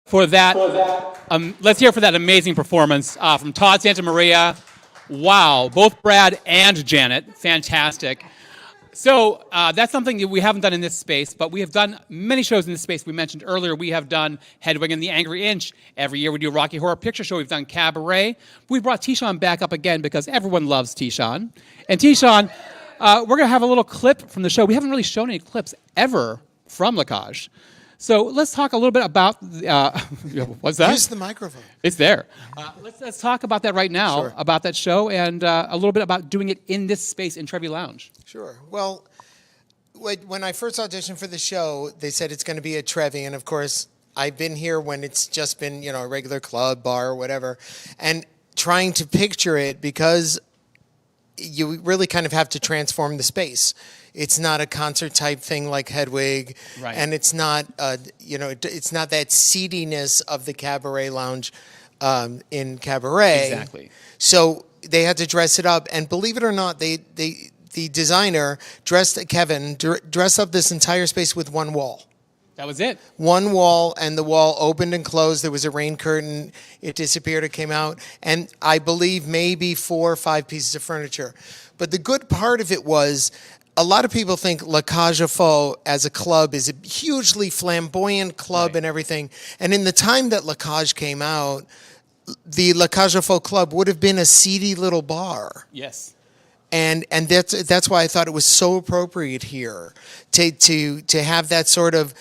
For that, let's hear for that amazing performance from Todd Santamaria. Wow, both Brad and Janet, fantastic. So that's something that we haven't done in this space, but we have done many shows in this space. We mentioned earlier we have done Hedwig and the Angry Inch. Every year we do a Rocky Horror Picture Show. We've done Cabaret. We brought Tishon back up again because everyone loves Tishon. And Tishon, we're going to have a little clip from the show. We haven't really shown any clips ever from Lacage. So let's talk a little bit about, what's that? Use the microphone. It's there. Let's talk about that right now, Sure. about that show, and a little bit about doing it in this space in Trevi Lounge. Sure. Well, when I first auditioned for the show, they said it's going to be at Trevi, and of course, I've been here when it's just been, a regular club, bar, or whatever, and trying to picture it because you really kind of have to transform the space. It's not a concert type thing like Hedwig, Right. and it's not, it's not that seediness of the cabaret lounge in Cabaret. Exactly. So they had to dress it up, and believe it or not, the designer dressed up this entire space with one wall. That was it. One wall, and the wall opened and closed. There was a rain curtain. It disappeared. It came out. And I believe maybe 4 or 5 pieces of furniture. But the good part of it was a lot of people think La Cage aux Folles as a club is a hugely flamboyant club Right. and everything. And in the time that La Cage came out, the La Cage aux Folles club would have been a seedy little bar. Yes. And that's why I thought it was so appropriate here to have that sort of,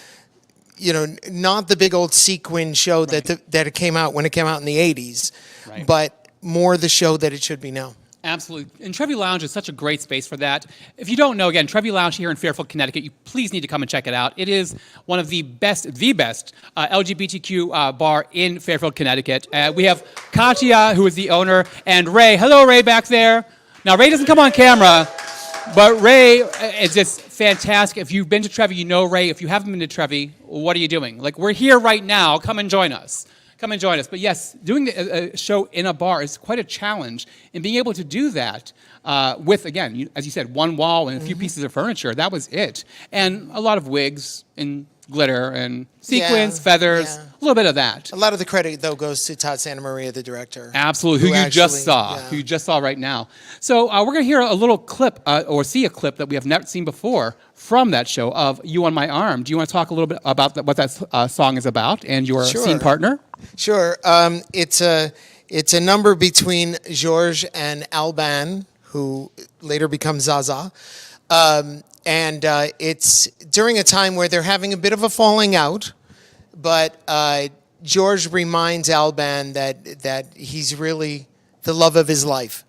not the big old sequin show that it came out when it came out in the 80s, Right. but more the show that it should be now. Absolutely. And Trevi Lounge is such a great space for that. If you don't know, again, Trevi Lounge here in Fairfield, Connecticut, you please need to come and check it out. It is one of the best LGBTQ bar in Fairfield, Connecticut. We have Katya, who is the owner, and Ray. Hello, Ray, back there. Now, Ray doesn't come on camera, but Ray is just fantastic. If you've been to Trevi, you know Ray. If you haven't been to Trevi, what are you doing? Like, we're here right now. Come and join us. Come and join us. But yes, doing a show in a bar is quite a challenge. And being able to do that with, again, as you said, one wall and a few pieces of furniture, that was it. And a lot of wigs and glitter and sequins, Yeah, feathers, yeah. a little bit of that. A lot of the credit, though, goes to Todd Santa Maria, the director. Absolutely, who you just saw, yeah. who you just saw right now. So we're going to hear a little clip, or see a clip that we have never seen before from that show of You on My Arm. Do you want to talk a little bit about what that song is about and your Sure. scene partner? Sure. It's a number between Georges and Alban, who later becomes Zaza. And it's during a time where they're having a bit of a falling out, but George reminds Alban that he's really the love of his life.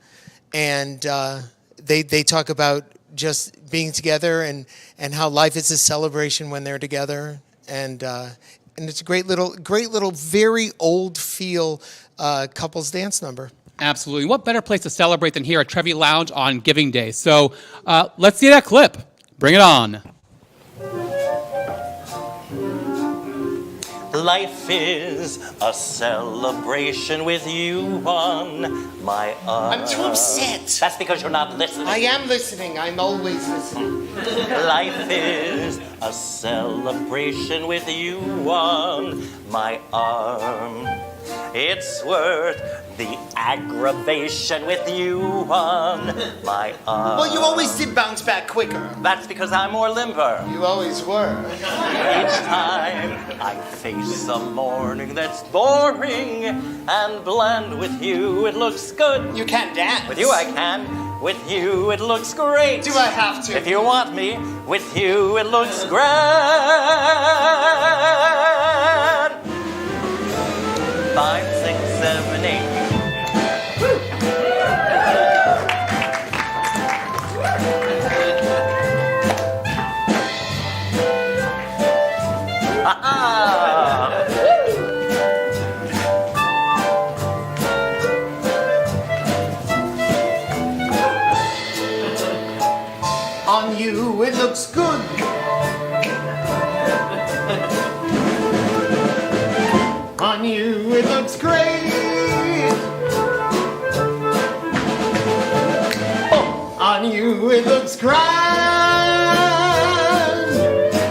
And they talk about just being together and how life is a celebration when they're together. And it's a great little, very old feel couples dance number. Absolutely. What better place to celebrate than here at Trevi Lounge on Giving Day? So let's see that clip. Bring it on. Life is a celebration with you on my arm. I'm too upset. That's because you're not listening. I am listening. I'm always listening. Life is a celebration with you on my arm. It's worth the aggravation with you on my arm. Well, you always did bounce back quicker. That's because I'm more limber. You always were. Each time I face a morning that's boring and bland with you, it looks good. You can't dance. With you I can. With you it looks great. Do I have to? If you want me, with you it looks grand. 5, 6, 7, 8. On you, it looks good. On you, it looks great. Oh, on you, it looks grand.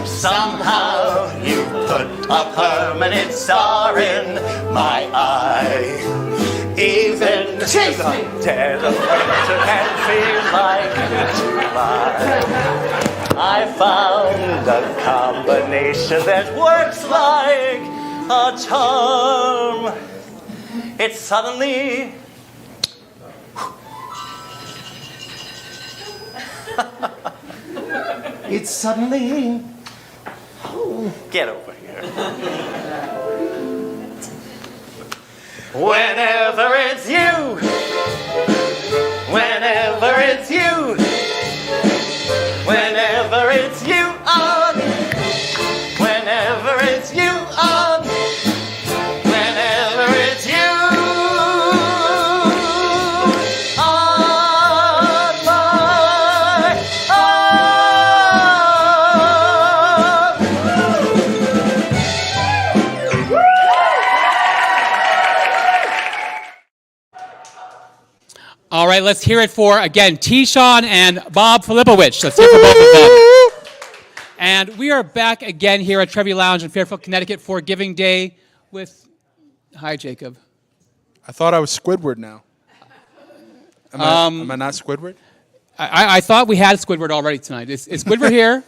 Somehow you put a permanent star in my eye. Even Chase the me. dead of winter can feel like July. I found a combination that works like a charm. It's suddenly It's suddenly. get over here. Whenever it's you, whenever it's you, whenever it's you on, whenever it's you on, whenever it's you on my All right, let's hear it for, again, T-Shawn and Bob Filipowicz. Let's hear it for both of them. And we are back again here at Trevi Lounge in Fairfield, Connecticut for Giving Day with, hi, Jacob. I thought I was Squidward now. Am I not Squidward? I thought we had Squidward already tonight. Is Squidward here?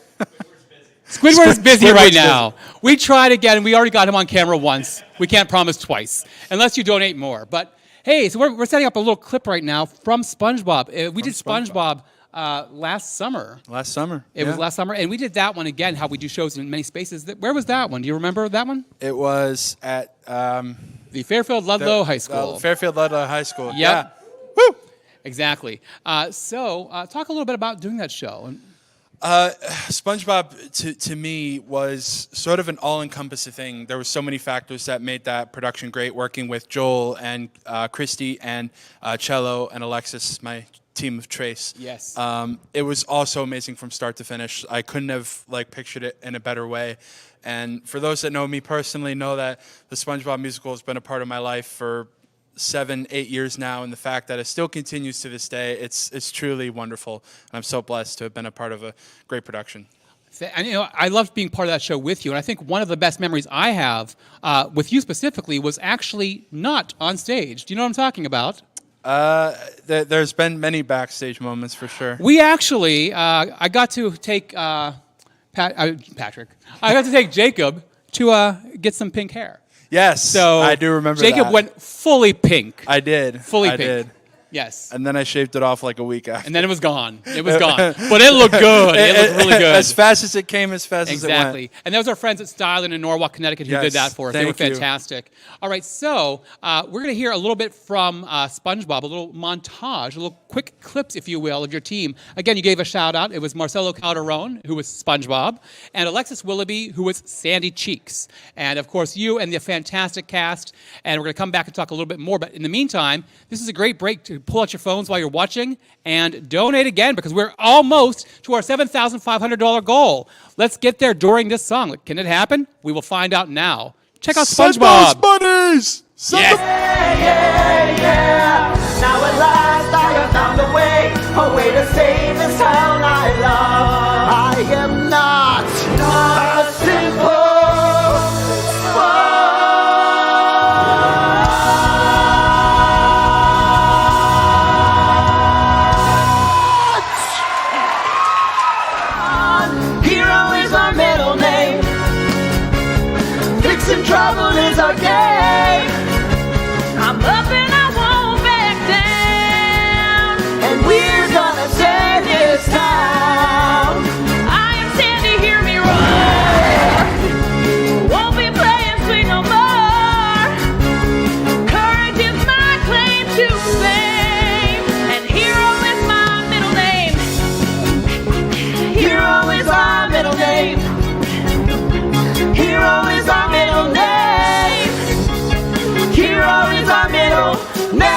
Squidward is busy right Squidward's now. We tried again, and we already got him on camera once. We can't promise twice, unless you donate more. But hey, so we're setting up a little clip right now from SpongeBob. We did SpongeBob last summer. Last summer. It was last summer, and we did that one again, how we do shows in many spaces. Where was that one? Do you remember that one? It was at The Fairfield Ludlow High School. Fairfield Ludlow High School. Yep. Yeah. Woo! Exactly. So talk a little bit about doing that show. SpongeBob to me was sort of an all-encompassing thing. There were so many factors that made that production great. Working with Joel and Christy and Cello and Alexis, my team of Trace. Yes. It was also amazing from start to finish. I couldn't have pictured it in a better way. And for those that know me personally, know that the SpongeBob musical has been a part of my life for 7-8 years now, and the fact that it still continues to this day, it's truly wonderful. And I'm so blessed to have been a part of a great production. And I loved being part of that show with you, and I think one of the best memories I have with you specifically was actually not on stage. Do you know what I'm talking about? There's been many backstage moments for sure. We actually, I got to take Patrick. I got to take Jacob to get some pink hair. Yes, So I do remember Jacob that. went fully pink. I did. Fully I pink. did. Yes. And then I shaved it off like a week after. And then it was gone. It was gone. But it looked good. It looked really good. As fast as it came, as fast as it went. Exactly. And those are friends at Styling in Norwalk, Connecticut who did Yes, that for us. They were thank you. fantastic. All right, so we're going to hear a little bit from SpongeBob, a little montage, a little quick clips, if you will, of your team. Again, you gave a shout out. It was Marcelo Calderon, who was SpongeBob, and Alexis Willoughby, who was Sandy Cheeks. And of course, you and the fantastic cast. And we're going to come back and talk a little bit more. But in the meantime, this is a great break to pull out your phones while you're watching and donate again, because we're almost to our $7,500 goal. Let's get there during this song. Can it happen? We will find out now. Check out Send SpongeBob. those buddies! Send Yes. them- Yeah. Now at last I have found a way to save this town I love. I am not a simple Hero is our middle name. Fixing trouble is our game. I'm up and I won't back down. And we're gonna save this town. I am Sandy, hear me roar. Won't be playing swing no more. Courage is my claim to fame. And hero is my middle name. Hero is our middle name. Hero is our middle name. Hero is our middle name.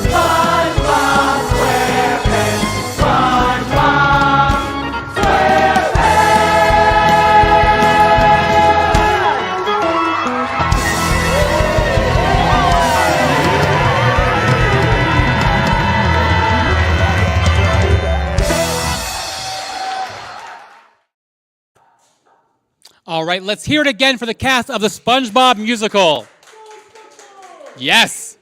SpongeBob SquarePants. SpongeBob All right, let's hear it again for the cast of the SpongeBob musical. Yes.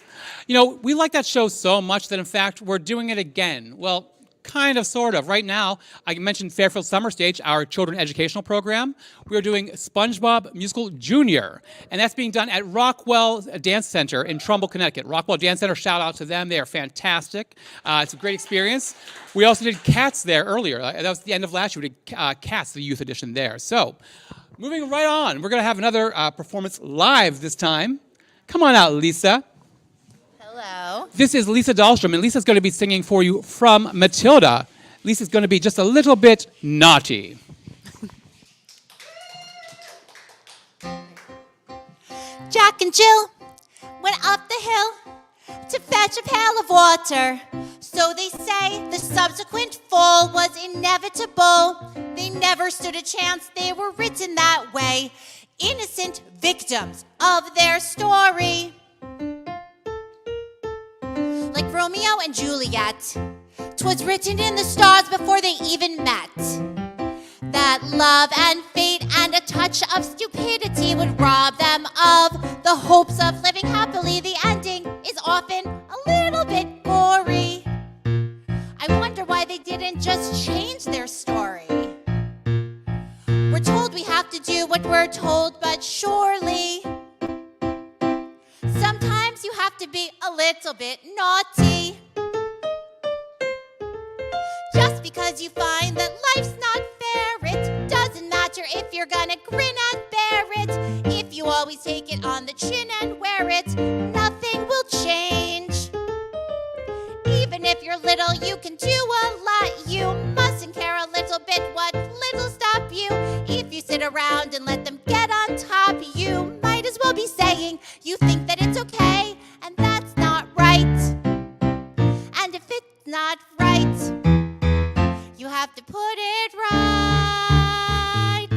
We like that show so much that, in fact, we're doing it again. Well, kind of, sort of. Right now, I mentioned Fairfield Summer Stage, our children educational program. We are doing SpongeBob Musical Junior, and that's being done at Rockwell Dance Center in Trumbull, Connecticut. Rockwell Dance Center, shout out to them. They are fantastic. It's a great experience. We also did Cats there earlier. That was the end of last year. We did Cats, the youth edition there. So, moving right on, we're going to have another performance live this time. Come on out, Lisa. Hello. This is Lisa Dahlstrom, and Lisa's going to be singing for you from Matilda. Lisa's going to be just a little bit naughty. Jack and Jill went up the hill to fetch a pail of water. So they say the subsequent fall was inevitable. They never stood a chance, they were written that way. Innocent victims of their story. Like Romeo and Juliet, 'twas written in the stars before they even met. That love and fate and a touch of stupidity would rob them of the hopes of living happily. The ending is often a little bit gory. I wonder why they didn't just change their story. We're told we have to do what we're told, but surely sometimes you have to be a little bit naughty. Just because you find that life's not fair, it doesn't matter if you're gonna grin and bear it. If you always take it on the chin and wear it, nothing will change. Even if you're little, you can do a lot. You mustn't care a little bit what little stop you. If you sit around and let them get on top, you might as well be saying you think that it's okay, and that's not right. And if it's not right, you have to put it right.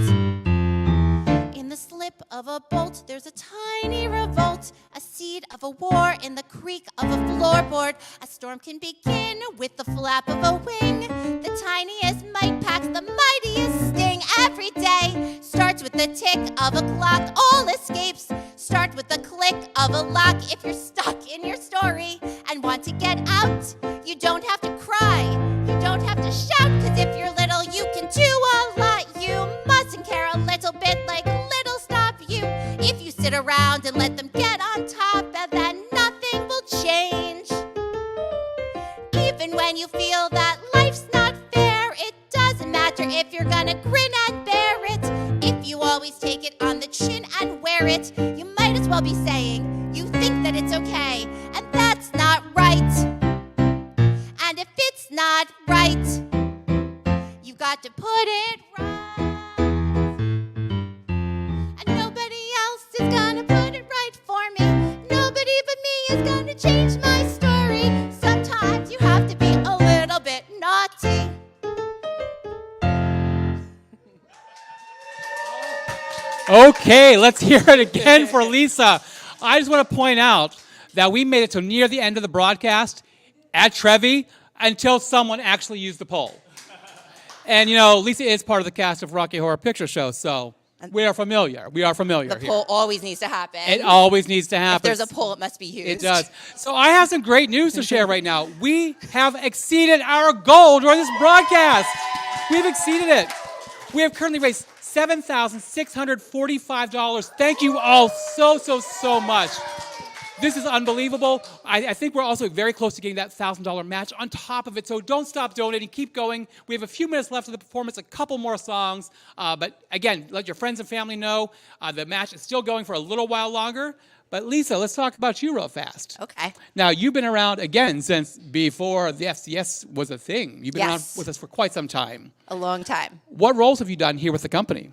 In the slip of a bolt, there's a tiny revolt, a seed of a war in the creak of a floorboard. A storm can begin with the flap of a wing. The tiniest mite packs the mightiest sting. Every day starts with the tick of a clock. All escapes start with the click of a lock. If you're stuck in your story and want to get out, you don't have to cry, you don't have to shout, 'cause if you're little, you can do a lot. You mustn't care a little bit, like little stop you. If you sit around and let them get on top, and then nothing will change. Even when you feel that life's not fair, it doesn't matter if you're gonna grin and bear it. If you always take it on the chin and wear it, you might as well be saying you think that it's okay, and that's not right. And if it's not right, you've got to put it right. And nobody else is gonna put it right for me. Nobody but me is gonna change my story. Sometimes you have to be a little bit naughty. Okay, let's hear it again for Lisa. I just want to point out that we made it to near the end of the broadcast at Trevi until someone actually used the poll. And, you know, Lisa is part of the cast of Rocky Horror Picture Show, so we are familiar. We are familiar The here. poll always needs to happen. It always needs to happen. If there's a poll, it must be used. It does. So I have some great news to share right now. We have exceeded our goal during this broadcast. We've exceeded it. We have currently raised $7,645. Thank you all so much. This is unbelievable. I think we're also very close to getting that $1,000 match on top of it, so don't stop donating. Keep going. We have a few minutes left of the performance, a couple more songs. But again, let your friends and family know the match is still going for a little while longer. But Lisa, let's talk about you real fast. Okay. Now, you've been around, again, since before the FCS was a thing. You've been around with us for quite some time. A long time. What roles have you done here with the company?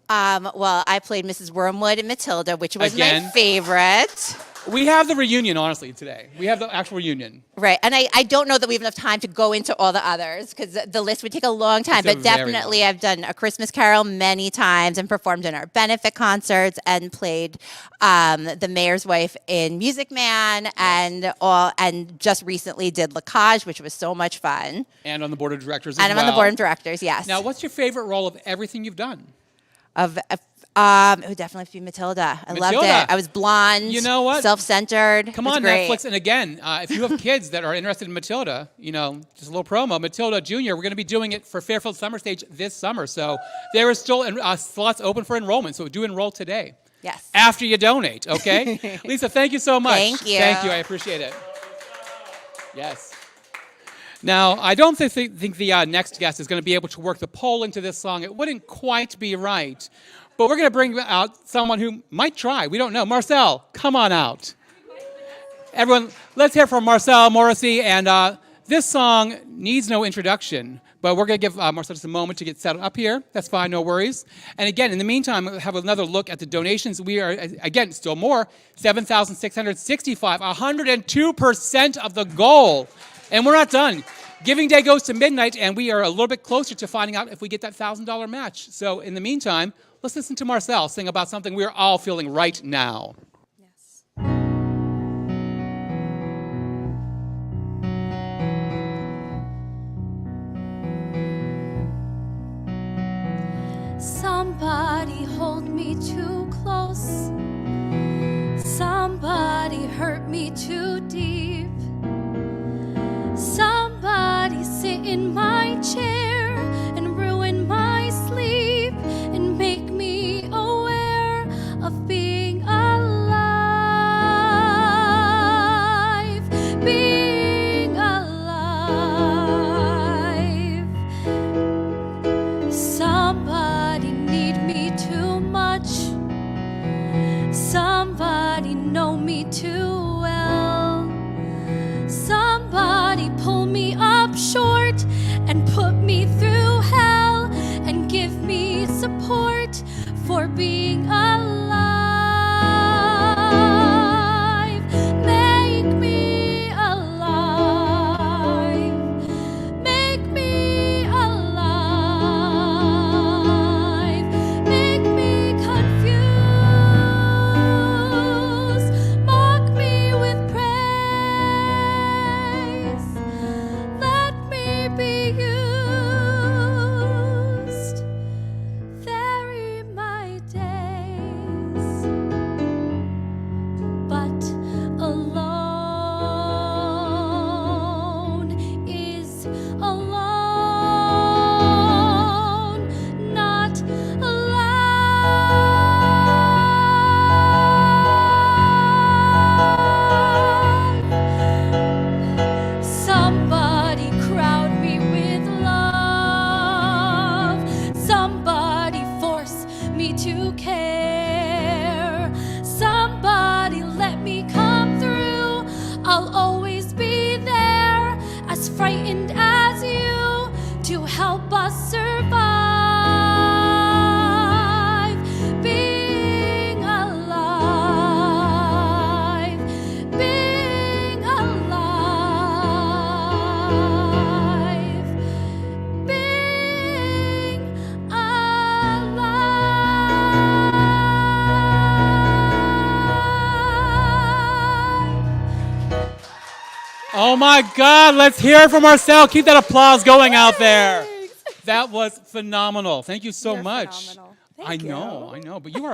Well, I played Mrs. Wormwood in Matilda, which was Again? my favorite. We have the reunion, honestly, today. We have the actual reunion. Right, and I don't know that we have enough time to go into all the others because the list would take a long time, It's a but very definitely I've done A Christmas Carol many times and performed in our benefit concerts and played the mayor's wife in Music Man and just recently did La Cage, which was so much fun. And on the board of directors as And I'm on the board of directors, yes. Now, what's your favorite role of everything you've done? It would definitely be Matilda. I loved Matilda. it. I was blonde. You know what? Self-centered. Come It was on, great. Netflix. And again, if you have kids that are interested in Matilda, just a little promo, Matilda Jr., we're going to be doing it for Fairfield Summer Stage this summer. So there is still slots open for enrollment. So do enroll today. Yes. After you donate, okay? Lisa, thank you so much. Thank you. Thank you. I appreciate it. Yes. Now, I don't think the next guest is going to be able to work the pole into this song. It wouldn't quite be right. But we're going to bring out someone who might try. We don't know. Marcel, come on out. Everyone, let's hear from Marcel Morrissey. And this song needs no introduction. But we're going to give Marcel just a moment to get settled up here. That's fine, no worries. And again, in the meantime, we'll have another look at the donations. We are, again, still more, 7,665, 102% of the goal. And we're not done. Giving Day goes to midnight, and we are a little bit closer to finding out if we get that $1,000 match. So in the meantime, let's listen to Marcel sing about something we're all feeling right now. Somebody hold me too close. Somebody hurt me too deep. Somebody sit in my chair and ruin my sleep and make me aware of being alive. Being alive. Somebody need me too much. Somebody know me too well. Somebody pull me up short and put me through hell and give me support for being alive. Make me alive. Make me alive. Make me confused. Mock me with praise. Let me be used. Vary my days. But alone is alone, not alive. Somebody crowd me with love. Somebody force me to care. Somebody let me come through. I'll always be there, as frightened as you, to help us survive. Being alive. Being alive. Being alive. Oh my God, let's hear it from Marcel. Keep that applause going out there. That was phenomenal. Thank you so much. Phenomenal. I know, but you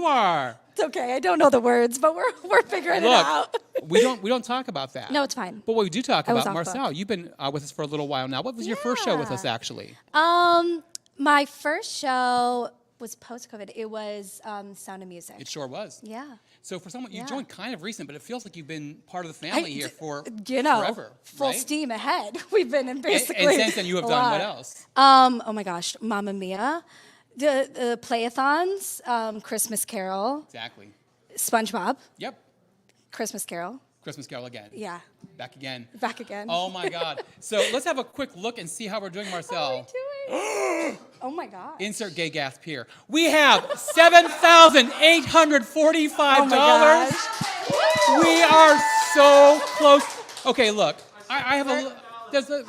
are. It's okay. I don't know the words, but we're figuring it Look, out. we don't talk about that. No, it's fine. But what we do talk I was about, off Marcel, book. you've been with us for a little while now. What was your first show with us, actually? My first show was post-COVID. It was Sound of Music. It sure was. Yeah. So for someone, you Yeah. joined kind of recent, but it feels like you've been part of the family here for You forever. full right? steam ahead. We've been in basically. And since then, you have a done lot. what else? Oh my gosh, Mamma Mia, the playathons, Christmas Carol, Exactly. SpongeBob, Yep. Christmas Carol. Christmas Carol again. Yeah. Back again. Back again. Oh my God. So let's have a quick look and see how we're doing, Marcel. Oh my God. Insert gay gasp here. We have $7,845. Oh my gosh. We are so close. Okay, look. I have there's a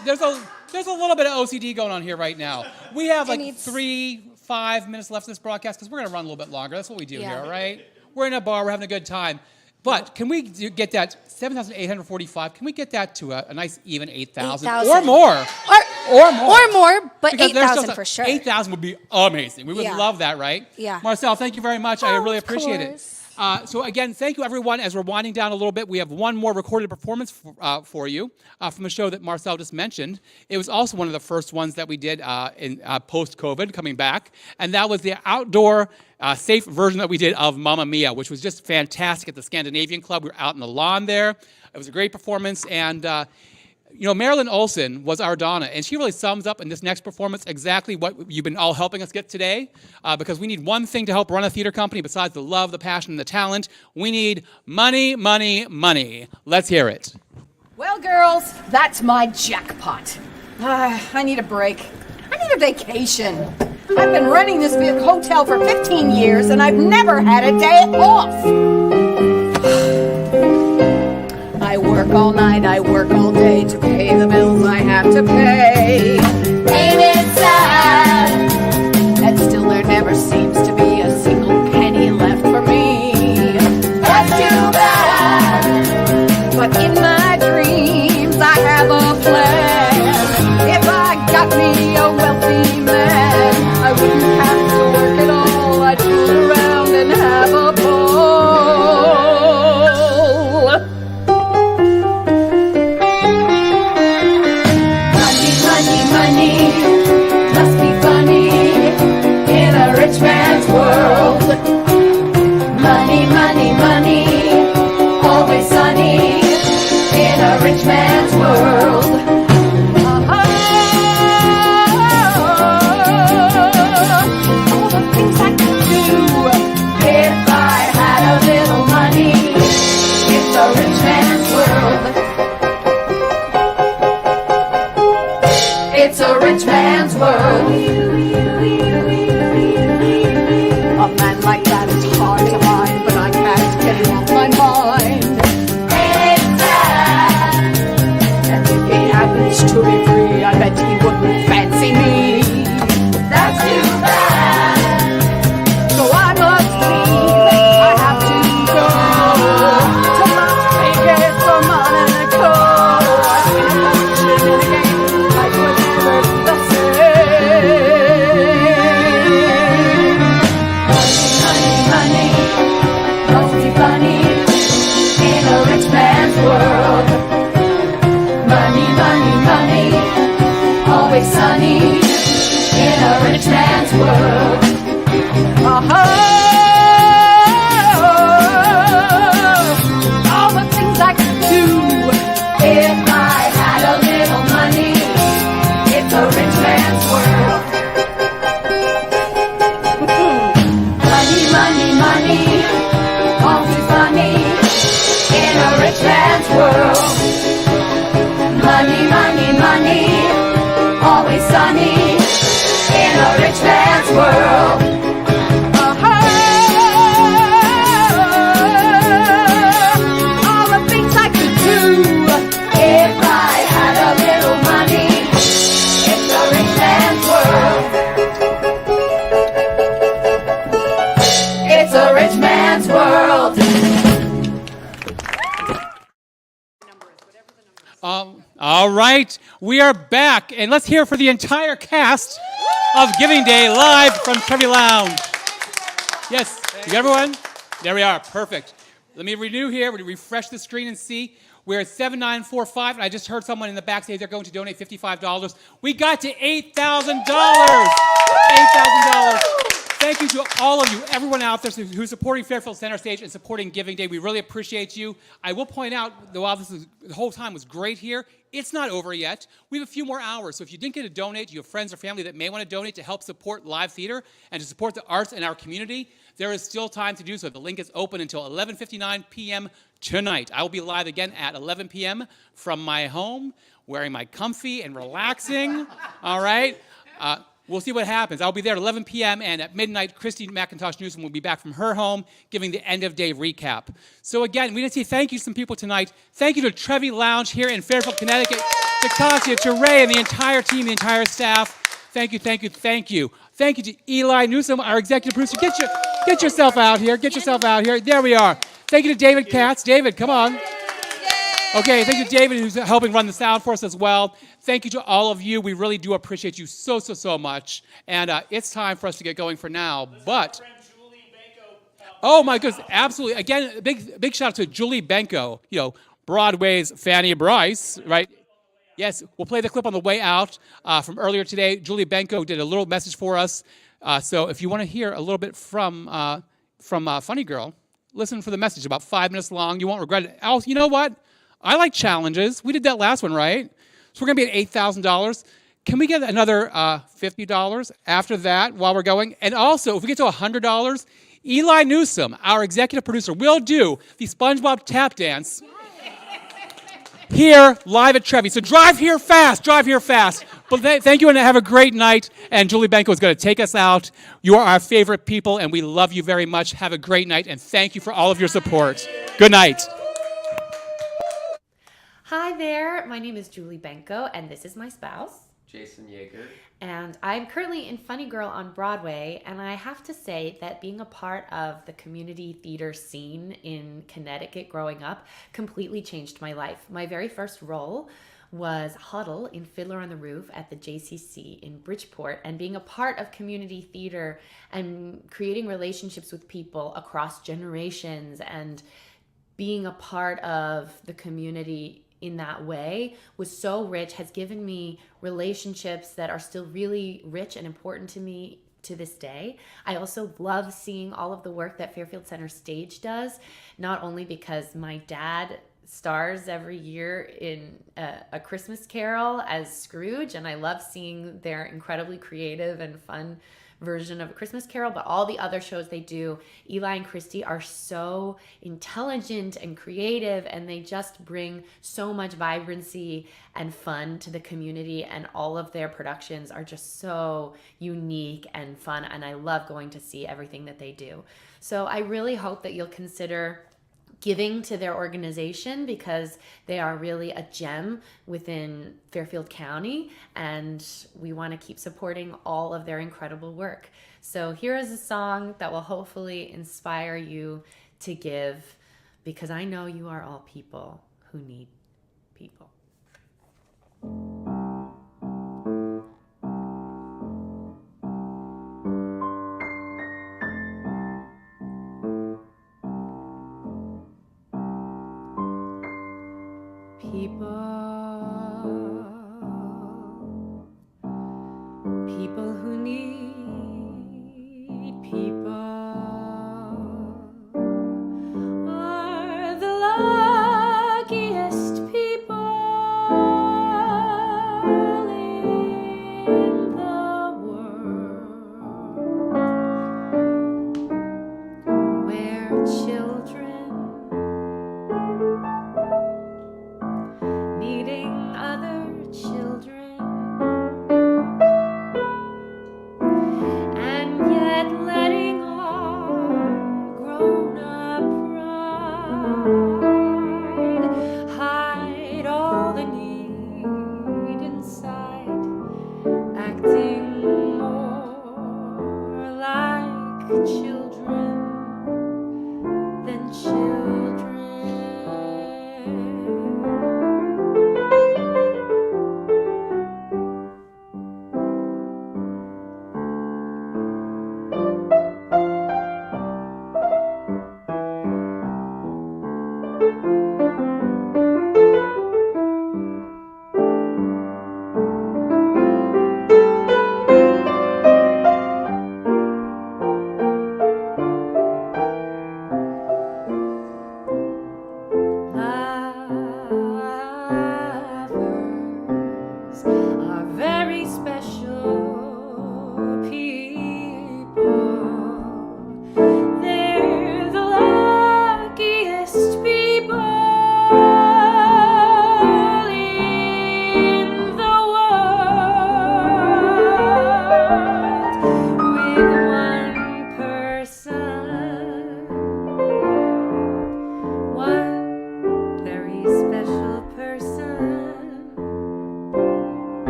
little bit of OCD going on here right now. We have like 5 minutes left in this broadcast because we're going to run a little bit longer. That's what we do here, all right? We're in a bar. We're having a good time. But can we get that 7,845? Can we get that to a nice even 8,000 or more? Or Or more. Or more, but Because there's 8,000 still for sure. 8,000 would be amazing. We would Yeah. love that, right? Yeah. Marcel, thank you very much. I Oh, really of appreciate course. it. So again, thank you everyone. As we're winding down a little bit, we have one more recorded performance for you from a show that Marcel just mentioned. It was also one of the first ones that we did in post-COVID, coming back, and that was the outdoor safe version that we did of Mamma Mia, which was just fantastic at the Scandinavian Club. We were out in the lawn there. It was a great performance, and Marilyn Olsen was our Donna, and she really sums up in this next performance exactly what you've been all helping us get today, because we need one thing to help run a theater company besides the love, the passion, and the talent. We need money, money, money. Let's hear it. Well, girls, that's my jackpot. I need a break. I need a vacation. I've been running this hotel for 15 years, and I've never had a day off. I work all night, I work all day to pay the bills I have to pay. Ain't it sad? And still there never seems to be a single penny left for me. That's too bad. But in my dreams I have a plan. If I got me a wealthy man, I wouldn't have to work at all. I'd fool around and have a ball. Money must be funny in a rich man's world. Money, money, money, always sunny in a rich man's world. All the things I could do if I had a little money. It's a rich man's world. It's a rich man's world. A man like that is hard to find, but I can't get him off my mind. Ain't that? And if he happens to be free, I bet he wouldn't fancy me. That's too bad. So I must leave. I have to go to Las Vegas for Monaco. I've been a fortune in a game I could never be the same. Money, money, must be funny in a rich man's world. Money, money, money, always sunny in a rich man's world. All the things I could do if I had a little money. It's a rich man's world. Money, money, money, always funny in a rich man's world. Money, money, money, always sunny in a rich man's world. All the things I could do if I had a little money. It's a rich man's world. It's a rich man's world. All right, we are back, and let's hear for the entire cast of Giving Day live from Trevi Lounge. Yes, you got everyone? There we are, perfect. Let me renew here, refresh the screen and see. We're at 7,945, and I just heard someone in the back say they're going to donate $55. We got to $8,000! $8,000! Thank you to all of you, everyone out there who's supporting Fairfield Center Stage and supporting Giving Day. We really appreciate you. I will point out that while the whole time was great here, it's not over yet. We have a few more hours, so if you didn't get to donate, you have friends or family that may want to donate to help support live theater and to support the arts in our community, there is still time to do so. The link is open until 11:59 p.m. tonight. I will be live again at 11 p.m. from my home, wearing my comfy and relaxing, all right? We'll see what happens. I'll be there at 11 p.m. and at midnight, Christy McIntosh Newsom will be back from her home giving the end-of-day recap. So again, we need to say thank you to some people tonight. Thank you to Trevi Lounge here in Fairfield, Connecticut, to Kasia, to Ray, and the entire team, the entire staff. Thank you, thank you, thank you. Thank you to Eli Newsom, our executive producer. Get yourself out here. Get yourself out here. There we are. Thank you to David Katz. David, come on. Okay, thank you, David, who's helping run the sound for us as well. Thank you to all of you. We really do appreciate you so much. And it's time for us to get going for now. But oh my goodness, absolutely. Again, big shout out to Julie Benko, Broadway's Fanny Bryce, right? Yes, we'll play the clip on the way out from earlier today. Julie Benko did a little message for us. So if you want to hear a little bit from Funny Girl, listen for the message, about 5 minutes long. You won't regret it. Also, you know what? I like challenges. We did that last one, right? So we're going to be at $8,000. Can we get another $50 after that while we're going? And also, if we get to $100, Eli Newsom, our executive producer, will do the SpongeBob tap dance here live at Trevi. So drive here fast. But thank you and have a great night. And Julie Benko is going to take us out. You are our favorite people, and we love you very much. Have a great night, and thank you for all of your support. Good night. Hi there, my name is Julie Benko, and this is my spouse, Jason Yeager. And I'm currently in Funny Girl on Broadway, and I have to say that being a part of the community theater scene in Connecticut growing up completely changed my life. My very first role was Huddle in Fiddler on the Roof at the JCC in Bridgeport, and being a part of community theater and creating relationships with people across generations and being a part of the community in that way was so rich, has given me relationships that are still really rich and important to me to this day. I also love seeing all of the work that Fairfield Center Stage does, not only because my dad stars every year in a Christmas Carol as Scrooge, and I love seeing their incredibly creative and fun version of A Christmas Carol, but all the other shows they do. Eli and Christy are so intelligent and creative, and they just bring so much vibrancy and fun to the community, and all of their productions are just so unique and fun, and I love going to see everything that they do. So I really hope that you'll consider giving to their organization, because they are really a gem within Fairfield County, and we want to keep supporting all of their incredible work. So here is a song that will hopefully inspire you to give, because I know you are all people who need people. People who need people are the luckiest people.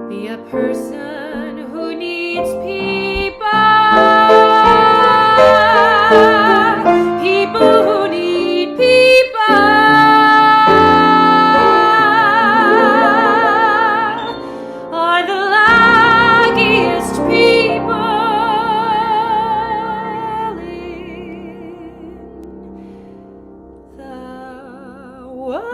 be a person who needs people. People who need people are the luckiest people in the world.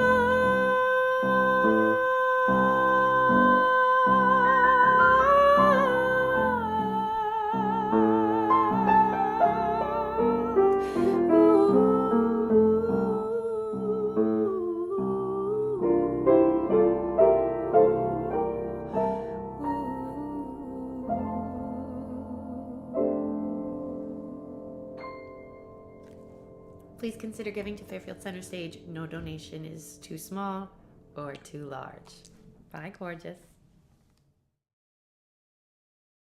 Please consider giving to Fairfield Center Stage. No donation is too small or too large. Bye, gorgeous.